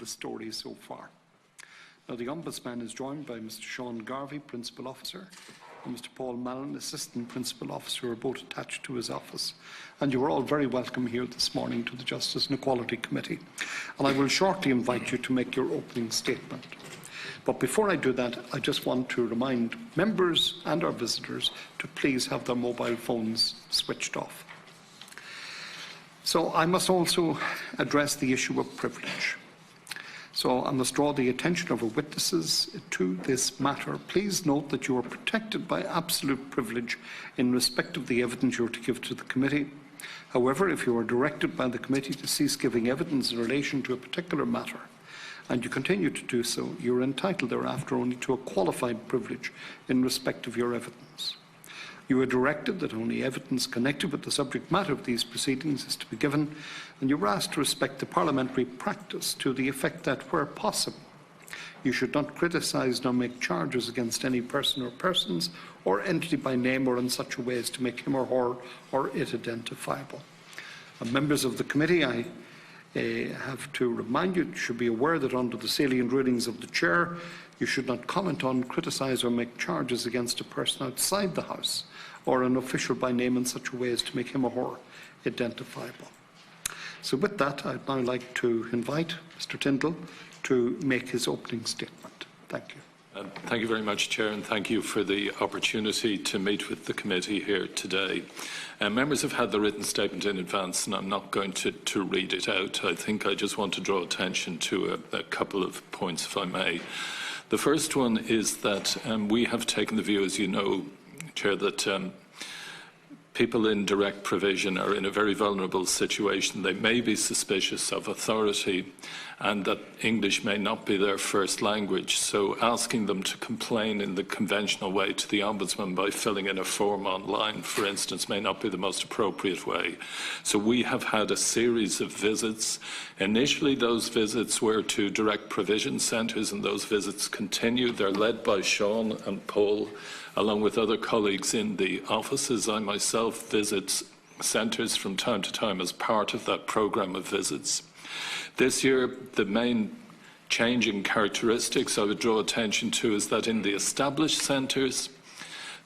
story so far. Now, the Ombudsman is joined by Mr. Sean Garvey, Principal Officer, and Mr. Paul Mallon, Assistant Principal Officer, who are both attached to his office. And you are all very welcome here this morning to the Justice and Equality Committee. And I will shortly invite you to make your opening statement. But before I do that, I just want to remind members and our visitors to please have their mobile phones switched off. So I must also address the issue of privilege. So I must draw the attention of our witnesses to this matter. Please note that you are protected by absolute privilege in respect of the evidence you are to give to the committee. However, if you are directed by the committee to cease giving evidence in relation to a particular matter, and you continue to do so, you are entitled thereafter only to a qualified privilege in respect of your evidence. You are directed that only evidence connected with the subject matter of these proceedings is to be given, and you are asked to respect the parliamentary practice to the effect that, where possible, you should not criticise nor make charges against any person or persons or entity by name or in such a way as to make him or her or it identifiable. And members of the committee, I have to remind you should be aware that under the salient rulings of the Chair, you should not comment on, criticise or make charges against a person outside the House or an official by name in such a way as to make him or her identifiable. So with that, I'd now like to invite Mr. Tyndall to make his opening statement. Thank you. Thank you very much, Chair, and thank you for the opportunity to meet with the committee here today. Members have had the written statement in advance, and I'm not going to read it out. I think I just want to draw attention to a couple of points, if I may. The first one is that we have taken the view, as you know, Chair, that people in direct provision are in a very vulnerable situation. They may be suspicious of authority and that English may not be their first language. So asking them to complain in the conventional way to the Ombudsman by filling in a form online, for instance, may not be the most appropriate way. So we have had a series of visits. Initially, those visits were to direct provision centres, and those visits continue. They're led by Sean and Paul, along with other colleagues in the offices. I myself visit centres from time to time as part of that programme of visits. This year, the main change in characteristics I would draw attention to is that in the established centres,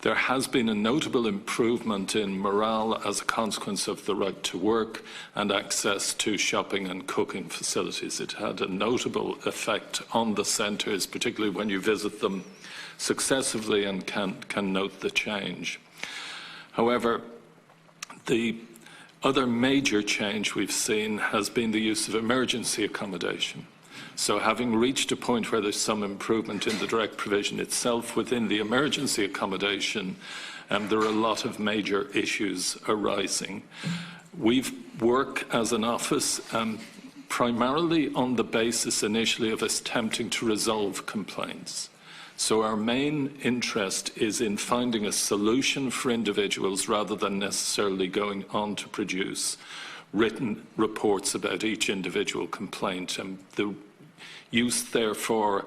there has been a notable improvement in morale as a consequence of the right to work and access to shopping and cooking facilities. It had a notable effect on the centres, particularly when you visit them successively and can note the change. However, the other major change we've seen has been the use of emergency accommodation. So having reached a point where there's some improvement in the direct provision itself, within the emergency accommodation, there are a lot of major issues arising. We work as an office primarily on the basis initially of attempting to resolve complaints. So our main interest is in finding a solution for individuals rather than necessarily going on to produce written reports about each individual complaint. And the use, therefore,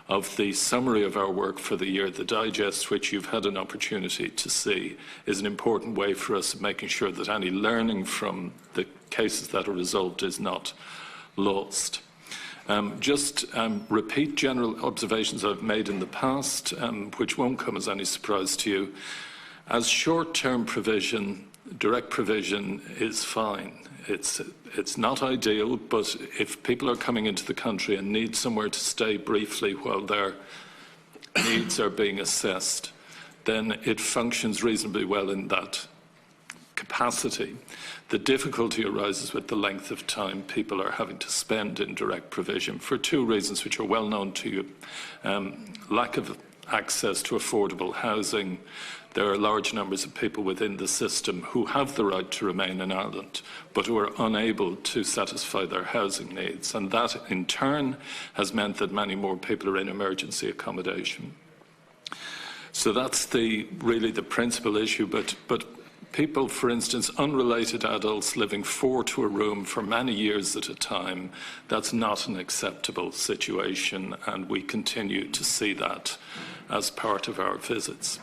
of the summary of our work for the year, the digest, which you've had an opportunity to see, is an important way for us of making sure that any learning from the cases that are resolved is not lost. Repeat general observations I've made in the past, which won't come as any surprise to you. As short-term provision, direct provision is fine. It's not ideal, but if people are coming into the country and need somewhere to stay briefly while their needs are being assessed, then it functions reasonably well in that capacity. The difficulty arises with the length of time people are having to spend in direct provision for two reasons which are well known to you. Lack of access to affordable housing. There are large numbers of people within the system who have the right to remain in Ireland but who are unable to satisfy their housing needs, and that in turn has meant that many more people are in emergency accommodation. So that's really the principal issue, but people, for instance, unrelated adults living four to a room for many years at a time, that's not an acceptable situation, and we continue to see that as part of our visits.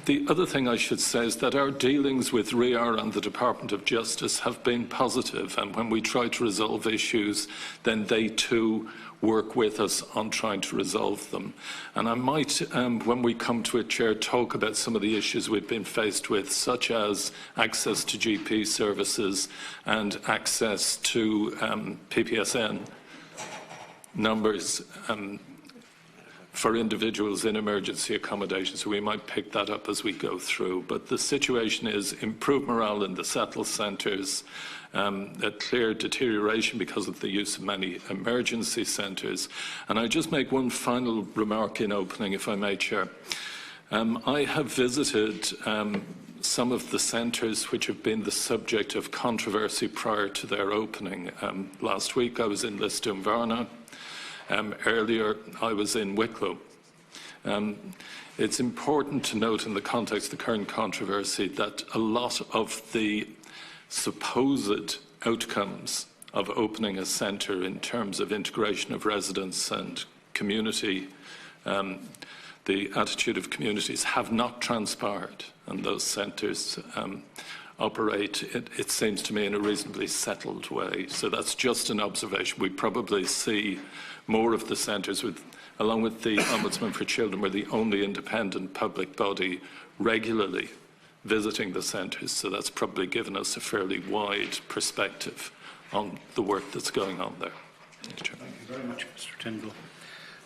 The other thing I should say is that our dealings with RIAR and the Department of Justice have been positive, and when we try to resolve issues, then they too work with us on trying to resolve them. And I might, when we come to it, Chair, talk about some of the issues we've been faced with, such as access to GP services and access to PPSN numbers for individuals in emergency accommodation, so we might pick that up as we go through. But the situation is improved morale in the settled centres, a clear deterioration because of the use of many emergency centres. And I just make one final remark in opening, if I may, Chair. I have visited some of the centres which have been the subject of controversy prior to their opening. Last week I was in Lisdoonvarna. Earlier, I was in Wicklow. It's important to note in the context of the current controversy that a lot of the supposed outcomes of opening a centre in terms of integration of residents and community, the attitude of communities, have not transpired, and those centres operate, it seems to me, in a reasonably settled way. So that's just an observation. We probably see more of the centres, along with the Ombudsman for Children, we're the only independent public body regularly visiting the centres. So that's probably given us a fairly wide perspective on the work that's going on there. Thank you very much, Mr. Tyndall.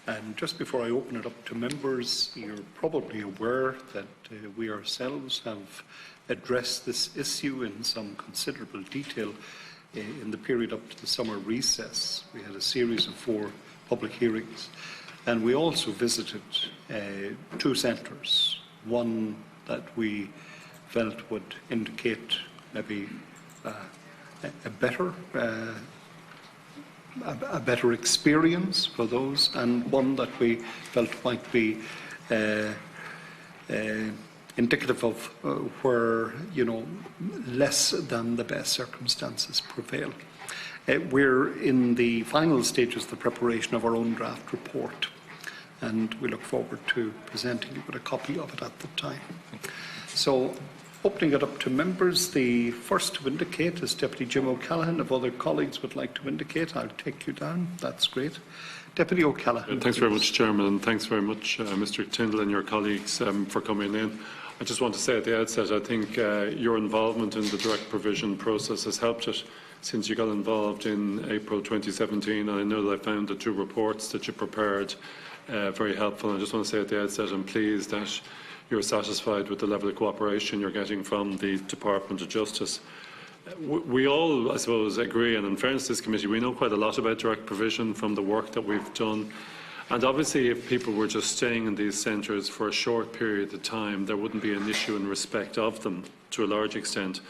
And just before I open it up to members, you're probably aware that we ourselves have addressed this issue in some considerable detail in the period up to the summer recess. We had a series of 4 public hearings, and we also visited 2 centres, one that we felt would indicate maybe a better experience for those, and one that we felt might be indicative of where, less than the best circumstances prevail. We're in the final stages of the preparation of our own draft report, and we look forward to presenting you with a copy of it at the time. So, opening it up to members, the first to indicate is Deputy Jim O'Callaghan. If other colleagues would like to indicate, I'll take you down. That's great. Deputy O'Callaghan. Thanks very much, Chairman, and thanks very much, Mr. Tyndall and your colleagues for coming in. I just want to say at the outset, I think your involvement in the direct provision process has helped it since you got involved in April 2017. And I know that I found the 2 reports that you prepared very helpful. And I just want to say at the outset, I'm pleased that you're satisfied with the level of cooperation you're getting from the Department of Justice. We all, I suppose, agree, and in fairness to this committee, we know quite a lot about direct provision from the work that we've done. And obviously, if people were just staying in these centres for a short period of time, there wouldn't be an issue in respect of them to a large extent.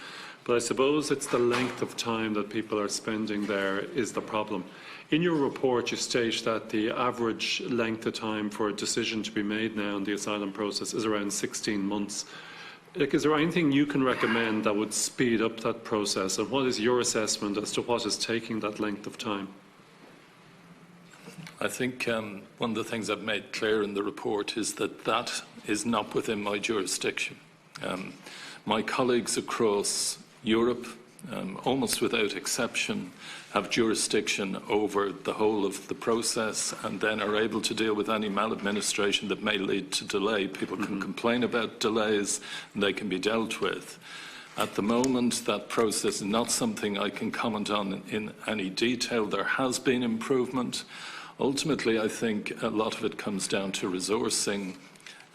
But I suppose it's the length of time that people are spending there is the problem. In your report, you state that the average length of time for a decision to be made now in the asylum process is around 16 months. Is there anything you can recommend that would speed up that process? And what is your assessment as to what is taking that length of time? I think one of the things I've made clear in the report is that that is not within my jurisdiction. My colleagues across Europe, almost without exception, have jurisdiction over the whole of the process and then are able to deal with any maladministration that may lead to delay. People can complain about delays and they can be dealt with. At the moment, that process is not something I can comment on in any detail. There has been improvement. Ultimately, I think a lot of it comes down to resourcing.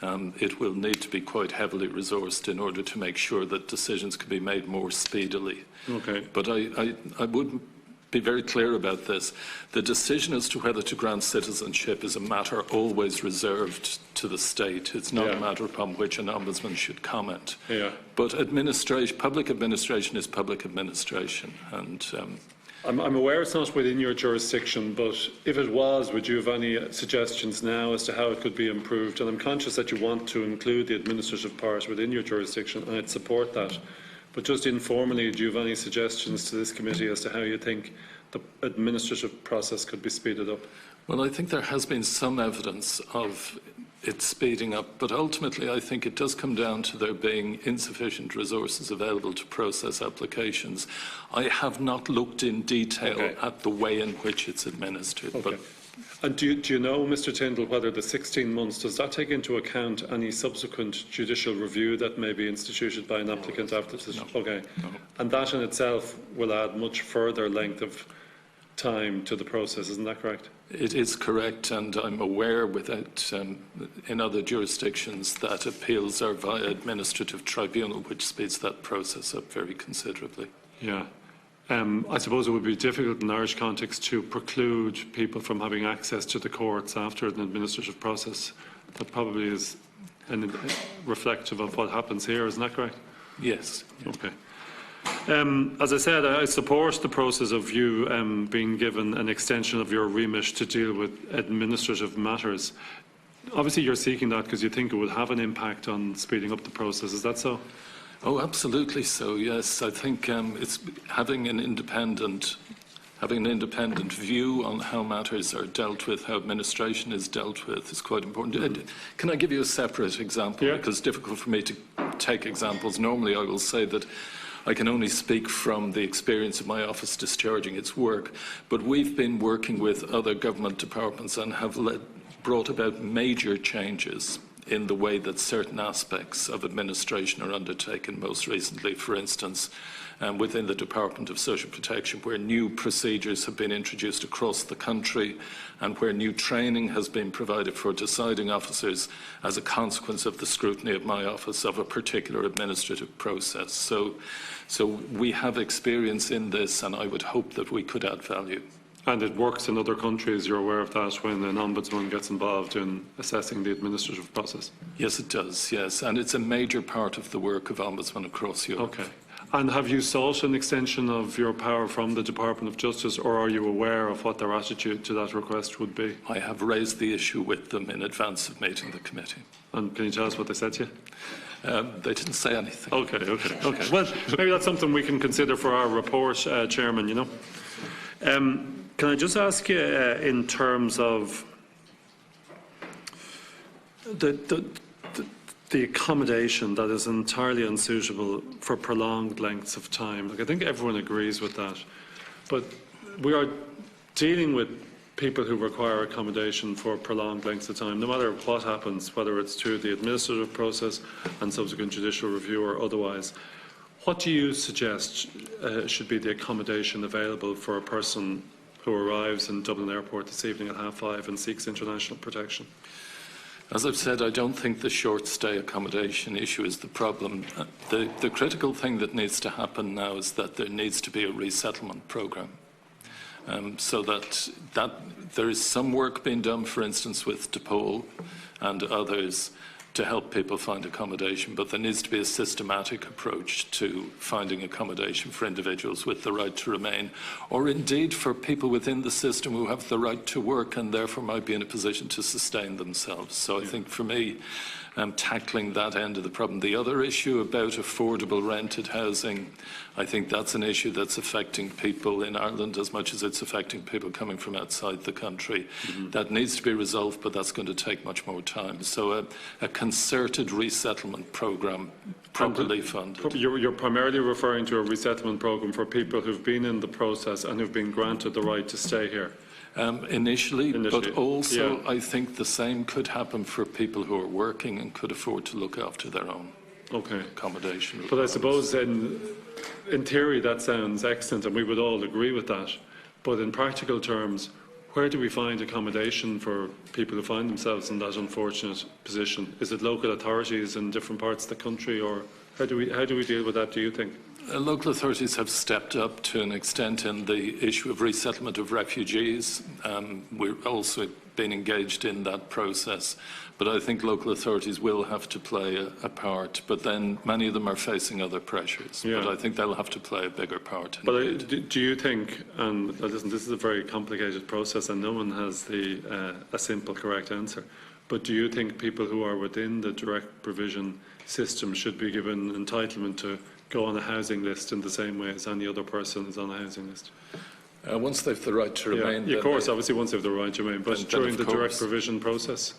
It will need to be quite heavily resourced in order to make sure that decisions can be made more speedily. Okay. But I would be very clear about this. The decision as to whether to grant citizenship is a matter always reserved to the state. It's not a matter upon which an ombudsman should comment. But public administration is public administration. And I'm aware it's not within your jurisdiction, but if it was, would you have any suggestions now as to how it could be improved? And I'm conscious that you want to include the administrative part within your jurisdiction, and I'd support that. But just informally, do you have any suggestions to this committee as to how you think the administrative process could be speeded up? Well, I think there has been some evidence of it's speeding up, but ultimately I think it does come down to there being insufficient resources available to process applications. I have not looked in detail at the way in which it's administered. But and do you know, Mr. Tyndall, whether the 16 months, does that take into account any subsequent judicial review that may be instituted by an applicant after this? No. Okay. No. And that in itself will add much further length of time to the process, isn't that correct? It is correct, and I'm aware in other jurisdictions that appeals are via administrative tribunal, which speeds that process up very considerably. Yeah. I suppose it would be difficult in Irish context to preclude people from having access to the courts after an administrative process. That probably is reflective of what happens here, isn't that correct? Yes. Okay. As I said, I support the process of you being given an extension of your remit to deal with administrative matters. Obviously, you're seeking that because you think it would have an impact on speeding up the process. Is that so? Oh, absolutely so, yes. I think it's having an independent view on how matters are dealt with, how administration is dealt with, is quite important. Can I give you a separate example? Yeah. Because it's difficult for me to take examples. Normally I will say that I can only speak from the experience of my office discharging its work, but we've been working with other government departments and have brought about major changes in the way that certain aspects of administration are undertaken. Most recently, for instance, within the Department of Social Protection, where new procedures have been introduced across the country and where new training has been provided for deciding officers as a consequence of the scrutiny of my office of a particular administrative process. So we have experience in this, and I would hope that we could add value. And it works in other countries, you're aware of that, when an ombudsman gets involved in assessing the administrative process? Yes, it does, yes. And it's a major part of the work of ombudsmen across Europe. Okay. And have you sought an extension of your power from the Department of Justice, or are you aware of what their attitude to that request would be? I have raised the issue with them in advance of meeting the committee. And can you tell us what they said to you? They didn't say anything. Okay. Well, maybe that's something we can consider for our report, Chairman, you know. Can I just ask you, in terms of the accommodation that is entirely unsuitable for prolonged lengths of time? Like, I think everyone agrees with that. But we are dealing with people who require accommodation for prolonged lengths of time, no matter what happens, whether it's through the administrative process and subsequent judicial review or otherwise. What do you suggest should be the accommodation available for a person who arrives in Dublin Airport this evening at 5:30 and seeks international protection? As I've said, I don't think the short stay accommodation issue is the problem. The critical thing that needs to happen now is that there needs to be a resettlement programme. So that there is some work being done, for instance, with DePaul and others, to help people find accommodation, but there needs to be a systematic approach to finding accommodation for individuals with the right to remain, or indeed for people within the system who have the right to work and therefore might be in a position to sustain themselves. So I think for me, tackling that end of the problem. The other issue about affordable rented housing, I think that's an issue that's affecting people in Ireland as much as it's affecting people coming from outside the country. That needs to be resolved, but that's going to take much more time. So a concerted resettlement programme, properly funded. You're primarily referring to a resettlement programme for people who've been in the process and who've been granted the right to stay here? Initially, but also yeah. I think the same could happen for people who are working and could afford to look after their own accommodation. But I suppose in theory that sounds excellent and we would all agree with that. But in practical terms, where do we find accommodation for people who find themselves in that unfortunate position? Is it local authorities in different parts of the country, or how do we deal with that, do you think? Local authorities have stepped up to an extent in the issue of resettlement of refugees. We're also been engaged in that process, but I think local authorities will have to play a part, but then many of them are facing other pressures. Yeah. But I think they'll have to play a bigger part. But do you think, and listen, this is a very complicated process and no one has a simple correct answer, but do you think people who are within the direct provision system should be given entitlement to go on a housing list in the same way as any other person is on a housing list? Once they've the right to remain. Yeah, of course, obviously once they have the right to remain, but during the direct provision process?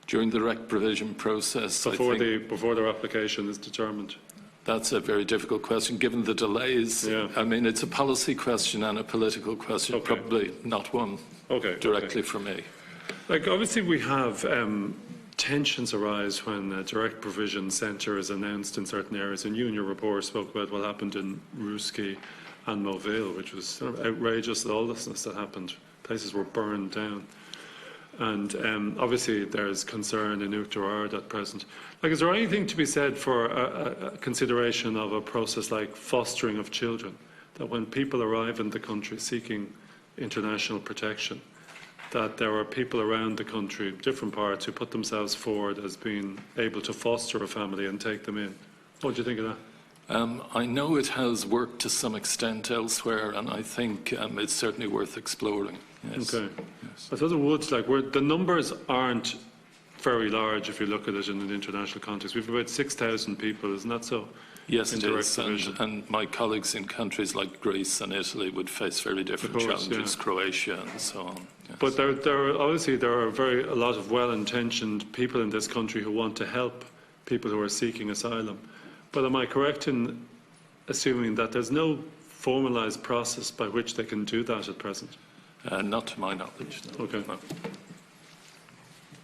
During the direct provision process, before their application is determined? That's a very difficult question, given the delays. Yeah. I mean, it's a policy question and a political question, Okay. probably not one directly for me. Like, obviously, we have tensions arise when a direct provision centre is announced in certain areas, and you in your report spoke about what happened in Rooskey and Moville, which was sort of outrageous lawlessness that happened. Places were burned down. And obviously there's concern in Ouachtar at present. Like, is there anything to be said for a consideration of a process like fostering of children, that when people arrive in the country seeking international protection, that there are people around the country, different parts, who put themselves forward as being able to foster a family and take them in? What do you think of that? I know it has worked to some extent elsewhere, and I think it's certainly worth exploring. Yes. Okay. Yes. I thought it would, like, the numbers aren't very large if you look at it in an international context. We've about 6,000 people, isn't that so? Yes, it is. Provision. And my colleagues in countries like Greece and Italy would face very different challenges, Croatia and so on. Yes. But there are a lot of well-intentioned people in this country who want to help people who are seeking asylum. But am I correct in assuming that there's no formalised process by which they can do that at present? Not to my knowledge. No. Okay. No.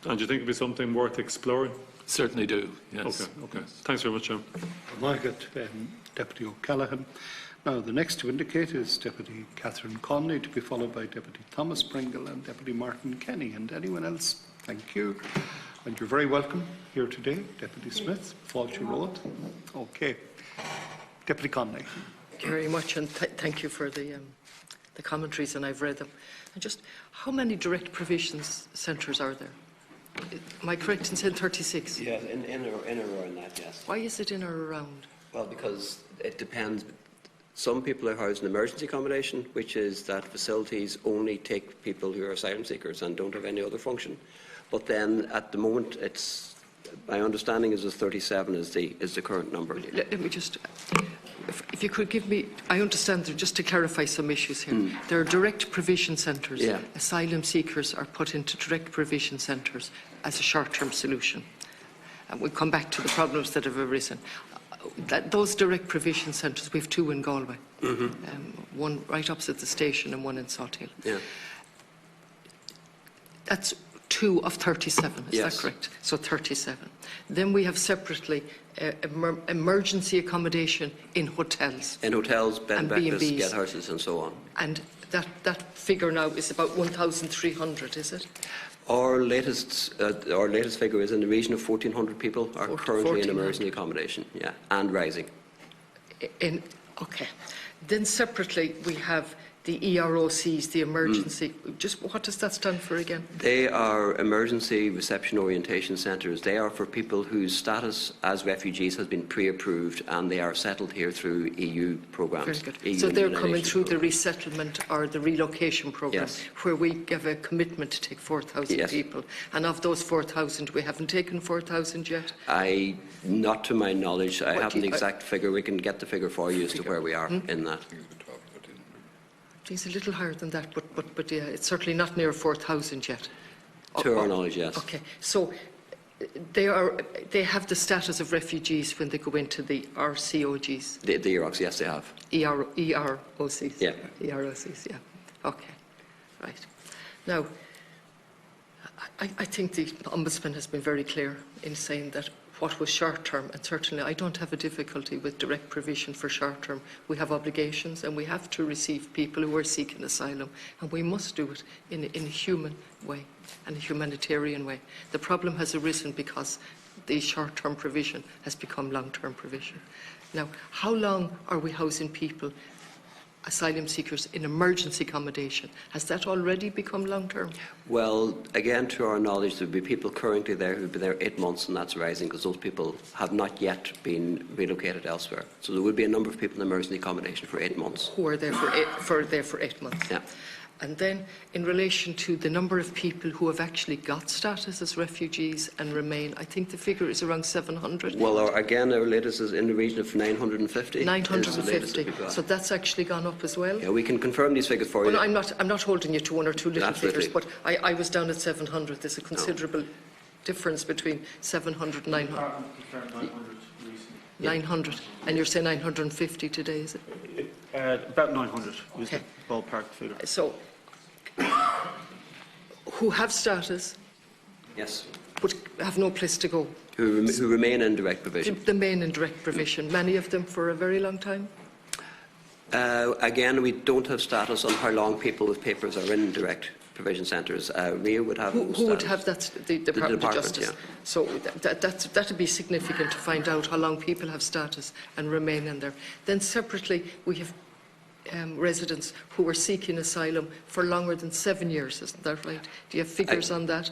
And do you think it'd be something worth exploring? Certainly do, yes. Okay. Yes. Thanks very much, John. Margaret, Deputy O'Callaghan. Now, the next to indicate is Deputy Catherine Conway, to be followed by Deputy Thomas Pringle and Deputy Martin Kenny. And anyone else, thank you. And you're very welcome here today. Deputy Smith, Falch Road. Okay. Deputy Conway. Thank you very much, and thank you for the commentaries, and I've read them. And just, how many direct provisions centres are there? Am I correct in saying 36? Yeah, in or around that, yes. Why is it in or around? Well, because it depends. Some people are housed in emergency accommodation, which is that facilities only take people who are asylum seekers and don't have any other function. But then, at the moment, my understanding is 37 is the current number. Let me just, if you could give me, I understand, just to clarify some issues here. There are direct provision centres. Yeah. Asylum seekers are put into direct provision centres as a short-term solution. And we'll come back to the problems that have arisen. Those direct provision centres, we have two in Galway. One right opposite the station and one in Salthill. Yeah. That's 2 of 37, is that correct? So 37. Then we have separately emergency accommodation in hotels. In hotels, bed and breakfasts, B&Bs. guest houses and so on. And that figure now is about 1,300, is it? Our latest figure is in the region of 1,400 people are currently in emergency accommodation, yeah, and rising. Okay. Then separately we have the EROCs, the emergency. Just what does that stand for again? They are emergency reception orientation centres. They are for people whose status as refugees has been pre-approved and they are settled here through EU programmes. Very good. So they're coming through the resettlement or the relocation programme, where we give a commitment to take 4,000 people. And of those 4,000, we haven't taken 4,000 yet? Not to my knowledge. I haven't the exact figure. We can get the figure for you as to where we are in that. It's a little higher than that, but yeah, it's certainly not near 4,000 yet. To our knowledge, yes. Okay, so they have the status of refugees when they go into the RCOGs. The EROCs, yes, they have. EROCs. Yeah. EROCs, yeah. Okay, right. Now, I think the Ombudsman has been very clear in saying that what was short-term, and certainly I don't have a difficulty with direct provision for short-term. We have obligations and we have to receive people who are seeking asylum, and we must do it in a human way and a humanitarian way. The problem has arisen because the short-term provision has become long-term provision. Now, how long are we housing people, asylum seekers, in emergency accommodation? Has that already become long-term? Well, again, to our knowledge, there will be people currently there who have been there 8 months, and that's rising because those people have not yet been relocated elsewhere. So there will be a number of people in emergency accommodation for 8 months. Who are there for 8 months? Yeah. And then, in relation to the number of people who have actually got status as refugees and remain, I think the figure is around 700. Well, our latest is in the region of 950. 950. So that's actually gone up as well. Yeah, we can confirm these figures for you. I'm not holding you to one or two little figures, but I was down at 700. There's a considerable difference between 700 and 900? 900. And you're saying 950 today, is it? About 900 was Okay. the ballpark figure. So, who have status Yes. but have no place to go? Who remain in direct provision. The main and direct provision, many of them for a very long time? Again, we don't have status on how long people with papers are in direct provision centres. RIA would have Who would status. have that? The Department of Department, Justice. yeah. So that would be significant to find out how long people have status and remain in there. Then separately, we have residents who are seeking asylum for longer than 7 years, isn't that right? Do you have figures on that?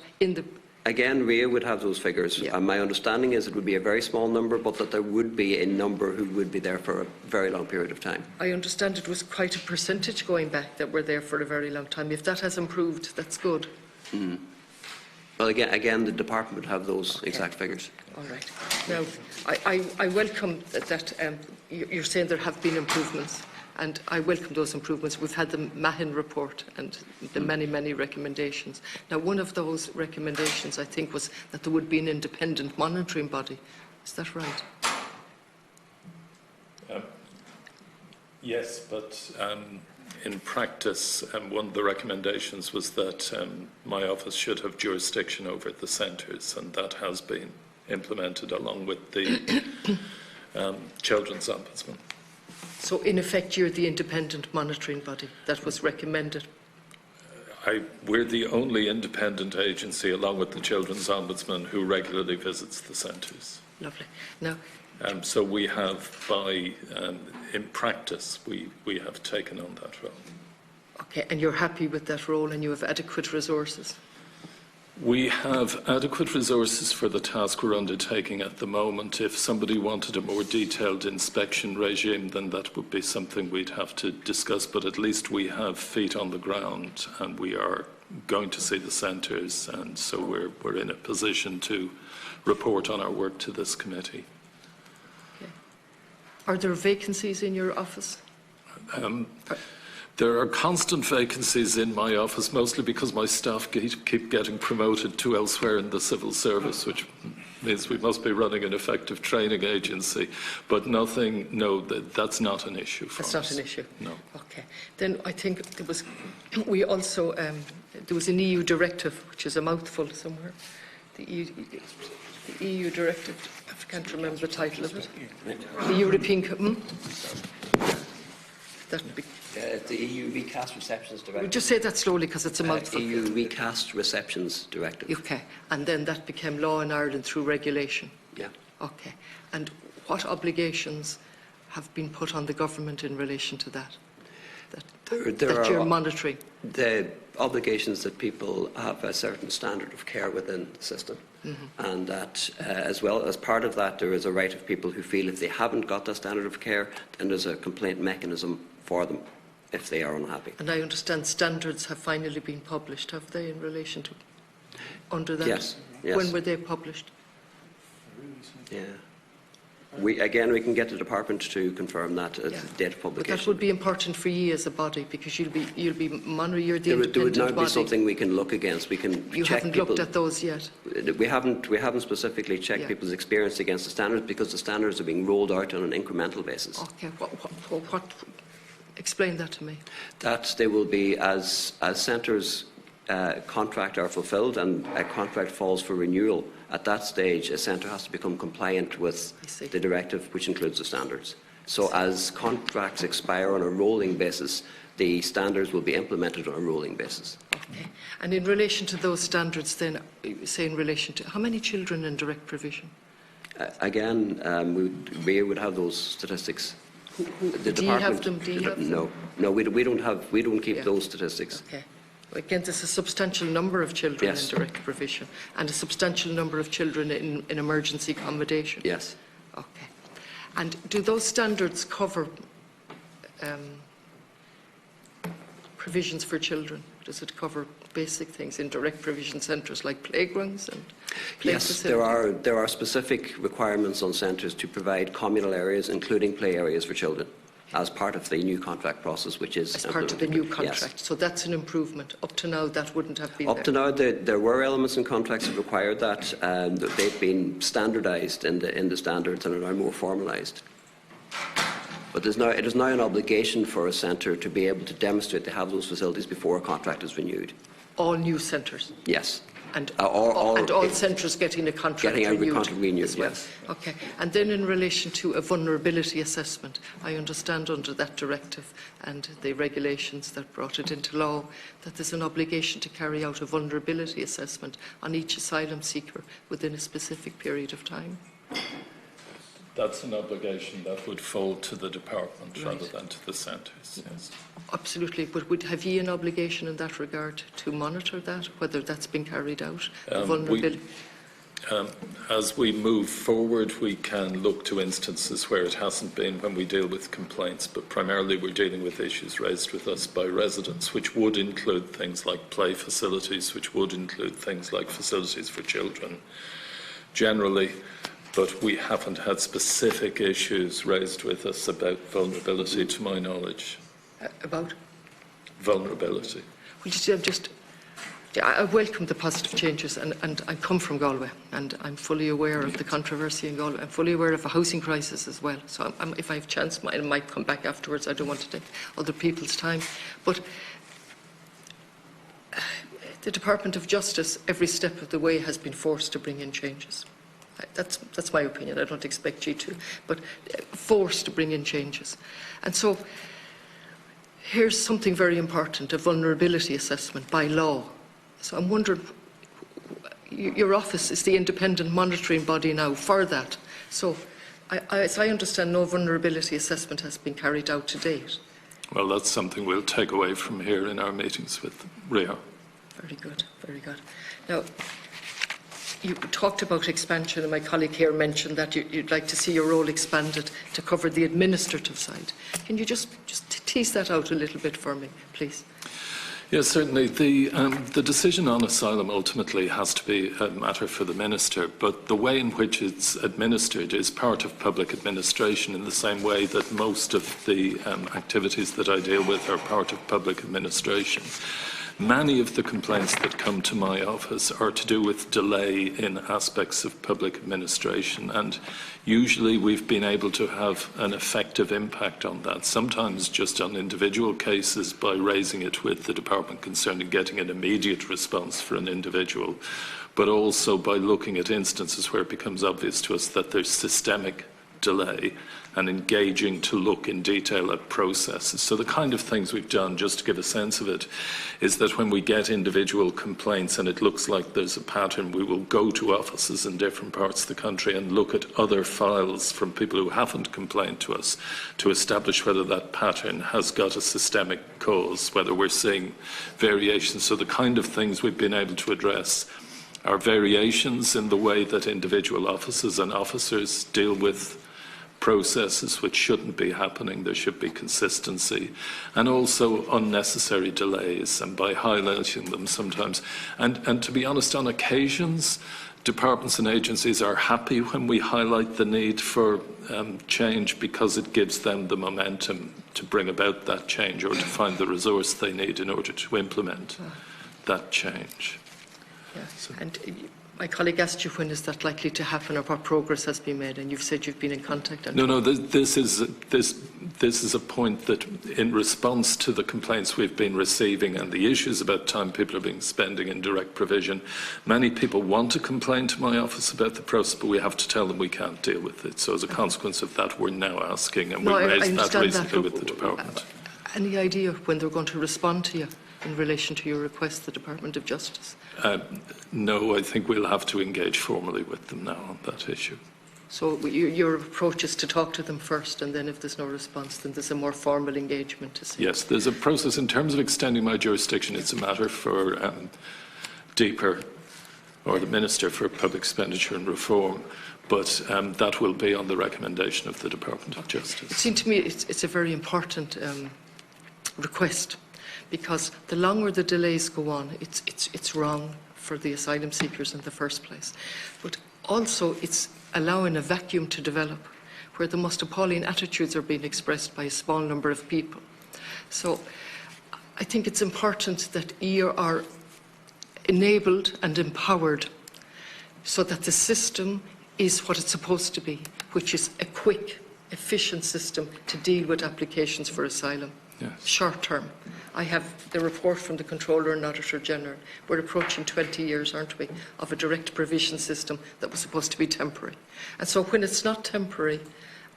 Again, RIA would have those figures. Yeah. And my understanding is it would be a very small number, but that there would be a number who would be there for a very long period of time. I understand it was quite a percentage going back that were there for a very long time. If that has improved, that's good. Mm. Well, again, the department would have those exact figures. All right. Now, I welcome that you're saying there have been improvements, and I welcome those improvements. We've had the Mahin report and the many, many recommendations. Now, one of those recommendations, I think, was that there would be an independent monitoring body. Is that right? Yes, but in practice, one of the recommendations was that my office should have jurisdiction over the centres, and that has been implemented along with the Children's Ombudsman. So, in effect, you're the independent monitoring body that was recommended. We're the only independent agency, along with the Children's Ombudsman, who regularly visits the centres. Lovely. Now, so we have, in practice, we have taken on that role. okay, and you're happy with that role, and you have adequate resources? We have adequate resources for the task we're undertaking at the moment. If somebody wanted a more detailed inspection regime, then that would be something we'd have to discuss, but at least we have feet on the ground and we are going to see the centres, and so we're in a position to report on our work to this committee. Okay. Are there vacancies in your office? There are constant vacancies in my office, mostly because my staff keep getting promoted to elsewhere in the civil service, which means we must be running an effective training agency. But nothing, no, that's not an issue for us. That's not an issue? No. Okay. Then I think there was, we also, there was an EU directive, which is a mouthful somewhere. The EU directive, I can't remember the title of it. The European, that would be. The EU Recast Receptions Directive. Just say that slowly because it's a mouthful. EU Recast Receptions Directive. Okay. And then that became law in Ireland through regulation. Yeah. Okay. And what obligations have been put on the government in relation to that? That you're monitoring? The obligations that people have a certain standard of care within the system. Mm-hmm. And that, as well as part of that, there is a right of people who feel if they haven't got that standard of care, then there's a complaint mechanism for them if they are unhappy. And I understand standards have finally been published, have they, in relation to under that? Yes. Yes. When were they published? Yeah. We can get the department to confirm that at the date of publication. But that would be important for you as a body, because you'll be monitoring. You're the there independent would now body. be something we can look against. We can You check haven't people. looked at those yet. We haven't specifically checked people's experience against the standards, because the standards are being rolled out on an incremental basis. Okay. What explain that to me. That they will be as centres contract are fulfilled and a contract falls for renewal. At that stage, a centre has to become compliant with the directive, which includes the standards. So as contracts expire on a rolling basis, the standards will be implemented on a rolling basis. Okay. And in relation to those standards, then, say in relation to how many children in direct provision? We would have those statistics. Do you have them? No, we don't keep those statistics. Okay. Again, there's a substantial number of children in direct provision and a substantial number of children in emergency accommodation. Yes. Okay. And do those standards cover provisions for children? Does it cover basic things in direct provision centres like playgrounds and play facilities? There are specific requirements on centres to provide communal areas, including play areas for children. as part of the new contract process, which is As part of the new implemented. contract. Yes. So that's an improvement. Up to now, that wouldn't have been Up to there. now, there were elements in contracts that required that, and they've been standardised in the standards and are now more formalised. But it is now an obligation for a centre to be able to demonstrate they have those facilities before a contract is renewed. All new centres. Yes. And All centres getting a contract getting renewed. every contract renewed, as well. yes. Okay. And then in relation to a vulnerability assessment, I understand under that directive and the regulations that brought it into law that there's an obligation to carry out a vulnerability assessment on each asylum seeker within a specific period of time. That's an obligation that would fall to the department Right. rather than to the centres. Yes. Absolutely. But have you an obligation in that regard to monitor that, whether that's been carried out? The vulnerability. As we move forward, we can look to instances where it hasn't been when we deal with complaints, but primarily we're dealing with issues raised with us by residents, which would include things like play facilities, which would include things like facilities for children generally. But we haven't had specific issues raised with us about vulnerability, to my knowledge. About? Vulnerability. Well, you see, I welcome the positive changes, and I come from Galway, and I'm fully aware of the controversy in Galway. I'm fully aware of a housing crisis as well. So if I have a chance, I might come back afterwards. I don't want to take other people's time. But the Department of Justice, every step of the way, has been forced to bring in changes. That's my opinion. I don't expect you to, but forced to bring in changes. And so here's something very important, a vulnerability assessment by law. So I'm wondering, your office is the independent monitoring body now for that. So as I understand, no vulnerability assessment has been carried out to date. Well, that's something we'll take away from here in our meetings with Rio. Very good, very good. Now, you talked about expansion, and my colleague here mentioned that you'd like to see your role expanded to cover the administrative side. Can you just tease that out a little bit for me, please? Yes, certainly. The decision on asylum ultimately has to be a matter for the Minister, but the way in which it's administered is part of public administration in the same way that most of the activities that I deal with are part of public administration. Many of the complaints that come to my office are to do with delay in aspects of public administration, and usually we've been able to have an effective impact on that, sometimes just on individual cases by raising it with the department concerned and getting an immediate response for an individual, but also by looking at instances where it becomes obvious to us that there's systemic delay and engaging to look in detail at processes. So the kind of things we've done, just to give a sense of it, is that when we get individual complaints and it looks like there's a pattern, we will go to offices in different parts of the country and look at other files from people who haven't complained to us to establish whether that pattern has got a systemic cause, whether we're seeing variations. So the kind of things we've been able to address are variations in the way that individual offices and officers deal with processes which shouldn't be happening. There should be consistency, and also unnecessary delays, and by highlighting them sometimes. And to be honest, on occasions, departments and agencies are happy when we highlight the need for change, because it gives them the momentum to bring about that change or to find the resource they need in order to implement that change. Yeah. And my colleague asked you, when is that likely to happen, or what progress has been made, and you've said you've been in contact. No, this is a point that, in response to the complaints we've been receiving and the issues about time people are being spending in direct provision, many people want to complain to my office about the process, but we have to tell them we can't deal with it. So as a consequence of that, we're now asking, and we raised that recently with the department. Any idea when they're going to respond to you in relation to your request, the Department of Justice? No, I think we'll have to engage formally with them now on that issue. So your approach is to talk to them first, and then if there's no response, then there's a more formal engagement to see. Yes, there's a process. In terms of extending my jurisdiction, it's a matter for DPER, or the Minister for Public Expenditure and Reform, but that will be on the recommendation of the Department of Justice. It seems to me it's a very important request, because the longer the delays go on, it's wrong for the asylum seekers in the first place. But also it's allowing a vacuum to develop where the most appalling attitudes are being expressed by a small number of people. So I think it's important that you are enabled and empowered so that the system is what it's supposed to be, which is a quick, efficient system to deal with applications for asylum. Yes. Short term. I have the report from the Controller and Auditor General. We're approaching 20 years, aren't we, of a direct provision system that was supposed to be temporary. And so when it's not temporary,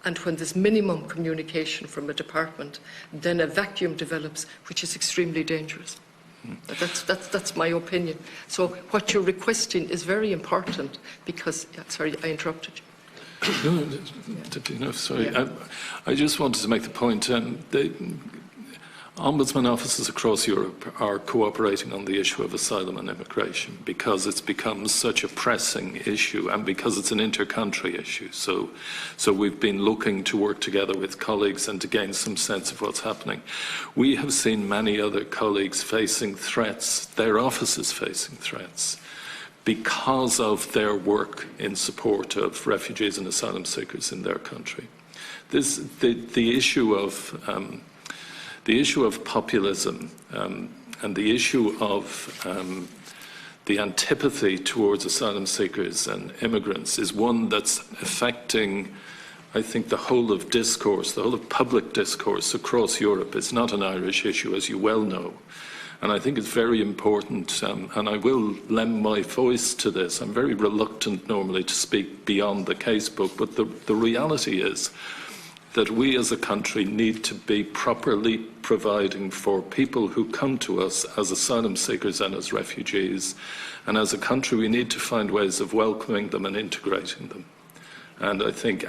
and when there's minimum communication from a department, then a vacuum develops, which is extremely dangerous. That's my opinion. So what you're requesting is very important because, sorry, I interrupted you. No, sorry. Yeah. I just wanted to make the point. The Ombudsman offices across Europe are cooperating on the issue of asylum and immigration because it's become such a pressing issue and because it's an inter-country issue. So we've been looking to work together with colleagues and to gain some sense of what's happening. We have seen many other colleagues facing threats, their offices facing threats, because of their work in support of refugees and asylum seekers in their country. The issue of populism and the issue of the antipathy towards asylum seekers and immigrants is one that's affecting, I think, the whole of discourse, the whole of public discourse across Europe. It's not an Irish issue, as you well know. And I think it's very important, and I will lend my voice to this. I'm very reluctant normally to speak beyond the casebook, but the reality is that we as a country need to be properly providing for people who come to us as asylum seekers and as refugees. And as a country, we need to find ways of welcoming them and integrating them. And I think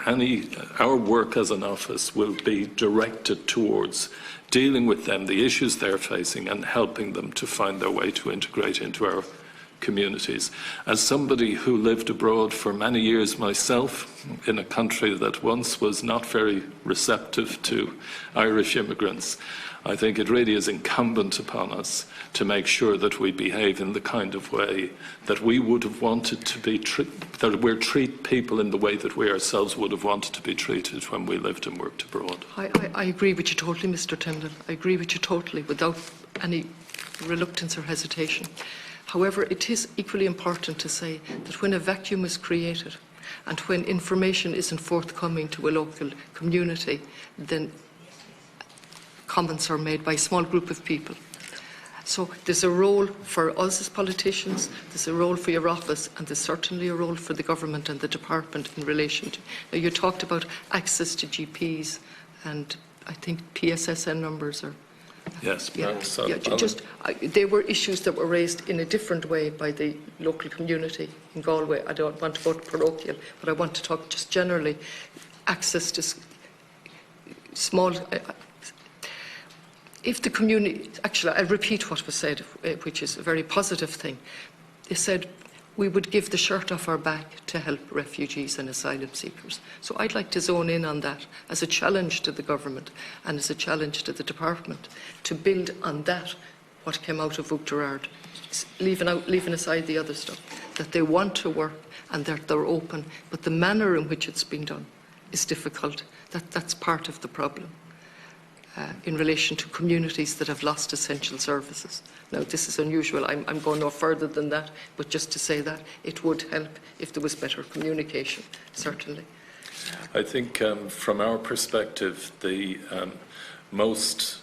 our work as an office will be directed towards dealing with them, the issues they're facing, and helping them to find their way to integrate into our communities. As somebody who lived abroad for many years myself, in a country that once was not very receptive to Irish immigrants, I think it really is incumbent upon us to make sure that we behave in the kind of way that we would have wanted to be that we treat people in the way that we ourselves would have wanted to be treated when we lived and worked abroad. I agree with you totally, Mr. Tyndall. I agree with you totally, without any reluctance or hesitation. However, it is equally important to say that when a vacuum is created and when information isn't forthcoming to a local community, then comments are made by a small group of people. So there's a role for us as politicians, there's a role for your office, and there's certainly a role for the government and the department in relation to... Now, you talked about access to GPs and I think PSSN numbers are... Yes, perhaps. They were issues that were raised in a different way by the local community in Galway. I don't want to go parochial, but I want to talk just generally. Access to small... if the community... Actually, I'll repeat what was said, which is a very positive thing. They said we would give the shirt off our back to help refugees and asylum seekers. So I'd like to zone in on that as a challenge to the government and as a challenge to the department to build on that, what came out of Oughterard, leaving aside the other stuff, that they want to work and that they're open, but the manner in which it's been done is difficult. That's part of the problem. In relation to communities that have lost essential services. Now, this is unusual. I'm going no further than that, but just to say that it would help if there was better communication, certainly. I think from our perspective, the most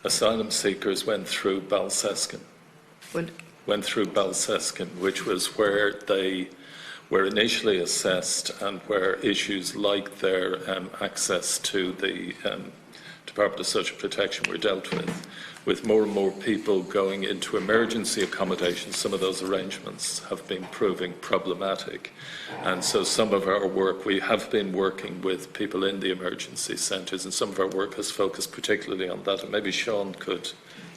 asylum seekers went through Balseskin. Went through Balseskin, which was where they were initially assessed and where issues like their access to the Department of Social Protection were dealt with more and more people going into emergency accommodation. Some of those arrangements have been proving problematic. And so some of our work, we have been working with people in the emergency centres, and some of our work has focused particularly on that. And maybe Sean could,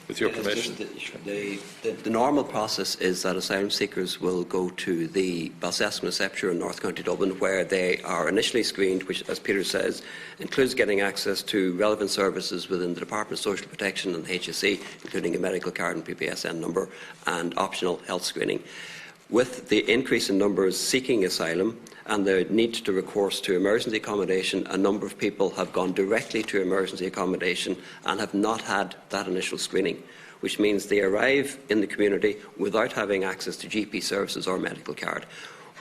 with your permission. The normal process is that asylum seekers will go to the Balseskin Reception in North County Dublin, where they are initially screened, which, as Peter says, includes getting access to relevant services within the Department of Social Protection and the HSE, including a medical card and PPSN number, and optional health screening. With the increase in numbers seeking asylum and the need to recourse to emergency accommodation, a number of people have gone directly to emergency accommodation and have not had that initial screening, which means they arrive in the community without having access to GP services or medical card.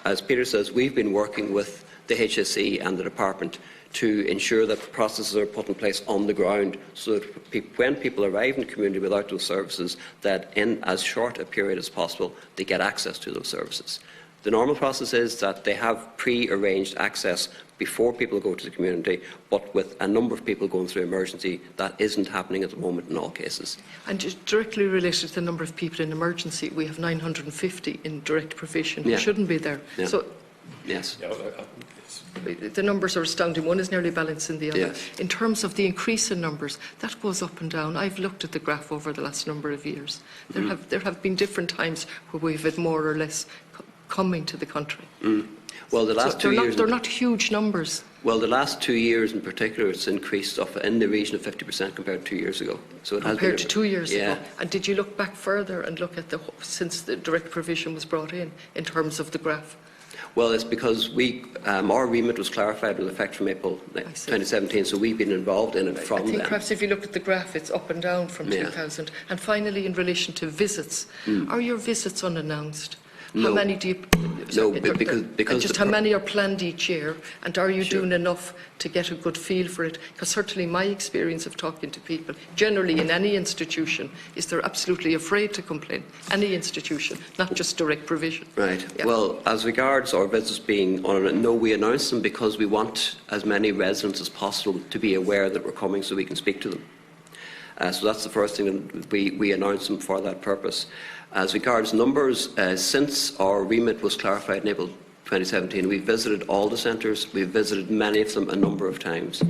As Peter says, we've been working with the HSE and the department to ensure that processes are put in place on the ground so that when people arrive in the community without those services, that in as short a period as possible, they get access to those services. The normal process is that they have pre-arranged access before people go to the community, but with a number of people going through emergency, that isn't happening at the moment in all cases. And just directly related to the number of people in emergency, we have 950 in direct provision who shouldn't be there. Yeah. So Yes. the numbers are astounding. One is nearly balancing the other. Yes. In terms of the increase in numbers, that goes up and down. I've looked at the graph over the last number of years. There have been different times where we've had more or less coming to the country. Well, the last 2 years... They're not huge numbers. Well, the last 2 years in particular, it's increased up in the region of 50% compared to 2 years ago. So it Compared has to been 2 years yeah. ago. And did you look back further and look at since the direct provision was brought in terms of the graph? Well, it's because our remit was clarified with effect from April 2017, so we've been involved in it from then. I think perhaps if you look at the graph, it's up and down from 2000. And finally, in relation to visits, are your visits unannounced? No. How many do you... No, because just how many are planned each year, and are you doing enough to get a good feel for it? Because certainly my experience of talking to people, generally in any institution, is they're absolutely afraid to complain. Any institution, not just direct provision. Right. Yeah. Well, as regards our visits being on, no, we announce them because we want as many residents as possible to be aware that we're coming so we can speak to them. So that's the first thing, and we announce them for that purpose. As regards numbers, since our remit was clarified in April 2017, we've visited all the centres, we've visited many of them a number of times.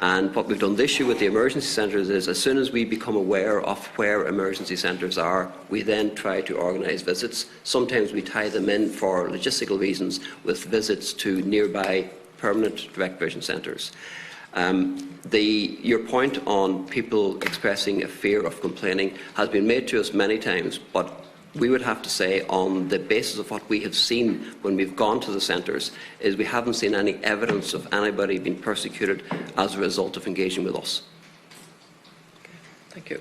And what we've done this year with the emergency centres is, as soon as we become aware of where emergency centres are, we then try to organise visits. Sometimes we tie them in for logistical reasons with visits to nearby permanent direct provision centres. Your point on people expressing a fear of complaining has been made to us many times, but we would have to say, on the basis of what we have seen when we've gone to the centres, is we haven't seen any evidence of anybody being persecuted as a result of engaging with us. Thank you.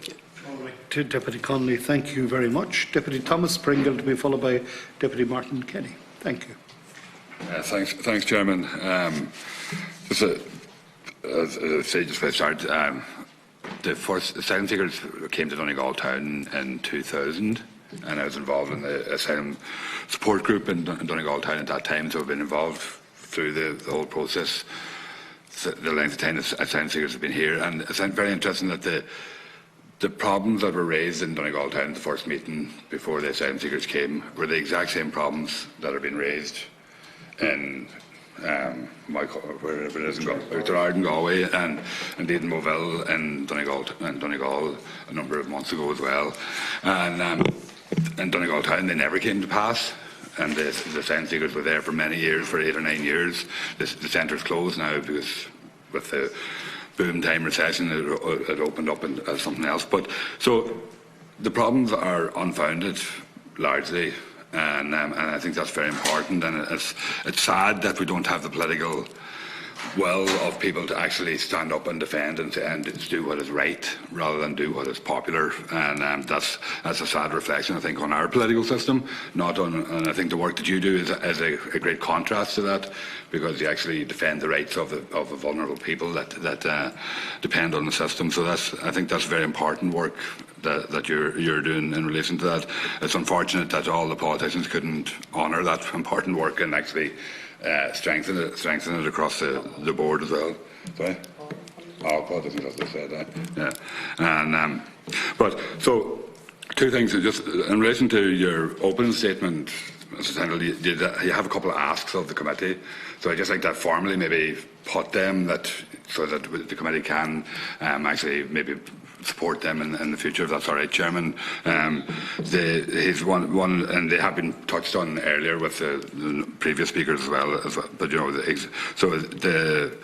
To Deputy Connolly, thank you very much. Deputy Thomas Pringle to be followed by Deputy Martin Kenny. Thank you. Thanks, Chairman. As I say just before I start, the first asylum seekers came to Donegal town in 2000, and I was involved in the asylum support group in Donegal town at that time, so I've been involved through the whole process, the length of time asylum seekers have been here. And it's very interesting that the problems that were raised in Donegal town at the first meeting before the asylum seekers came were the exact same problems that have been raised in wherever it is in Galway, and indeed in Moville and Donegal a number of months ago as well. And in Donegal town they never came to pass, and the asylum seekers were there for many years, for 8 or 9 years. The centre's closed now because with the boom time recession it opened up as something else. But so the problems are unfounded largely. And I think that's very important, and it's sad that we don't have the political will of people to actually stand up and defend and do what is right rather than do what is popular. And that's a sad reflection, I think, on our political system. And I think the work that you do is a great contrast to that, because you actually defend the rights of the vulnerable people that depend on the system. So I think that's very important work that you're doing in relation to that. It's unfortunate that all the politicians couldn't honour that important work and actually strengthen it across the board as well. Sorry? All politicians, as I said that. Yeah. And but so two things. Just in relation to your opening statement, Mr. Tindall, you have a couple of asks of the committee. So I'd just like that formally maybe put them so that the committee can actually maybe support them in the future, if that's all right, Chairman. He's one, and they have been touched on earlier with the previous speakers as well. But you know, so the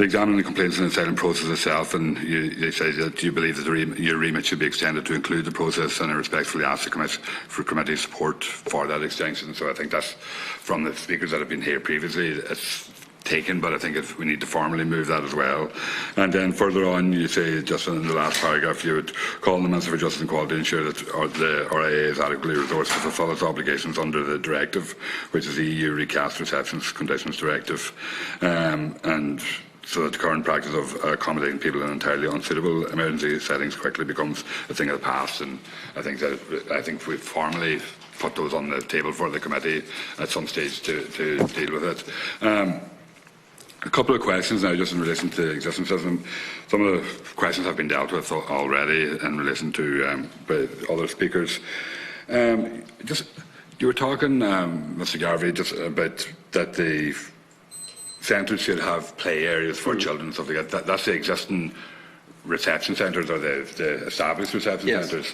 examining the complaints and asylum process itself, and you say that you believe that your remit should be extended to include the process, and I respectfully ask the committee support for that extension. So I think that's from the speakers that have been here previously. It's taken, but I think we need to formally move that as well. And then further on, you say just in the last paragraph, you would call on the Minister for Justice and Equality to ensure that the RIA is adequately resourced to fulfil its obligations under the directive, which is the EU Recast Reception Conditions Directive, and so that the current practice of accommodating people in entirely unsuitable emergency settings quickly becomes a thing of the past. And I think we've formally put those on the table for the committee at some stage to deal with it. A couple of questions now, just in relation to the existing system. Some of the questions have been dealt with already in relation to by other speakers. You were talking, Mr. Garvey, just about that the centres should have play areas for children and stuff like that. That's the existing reception centres, or the established reception centres.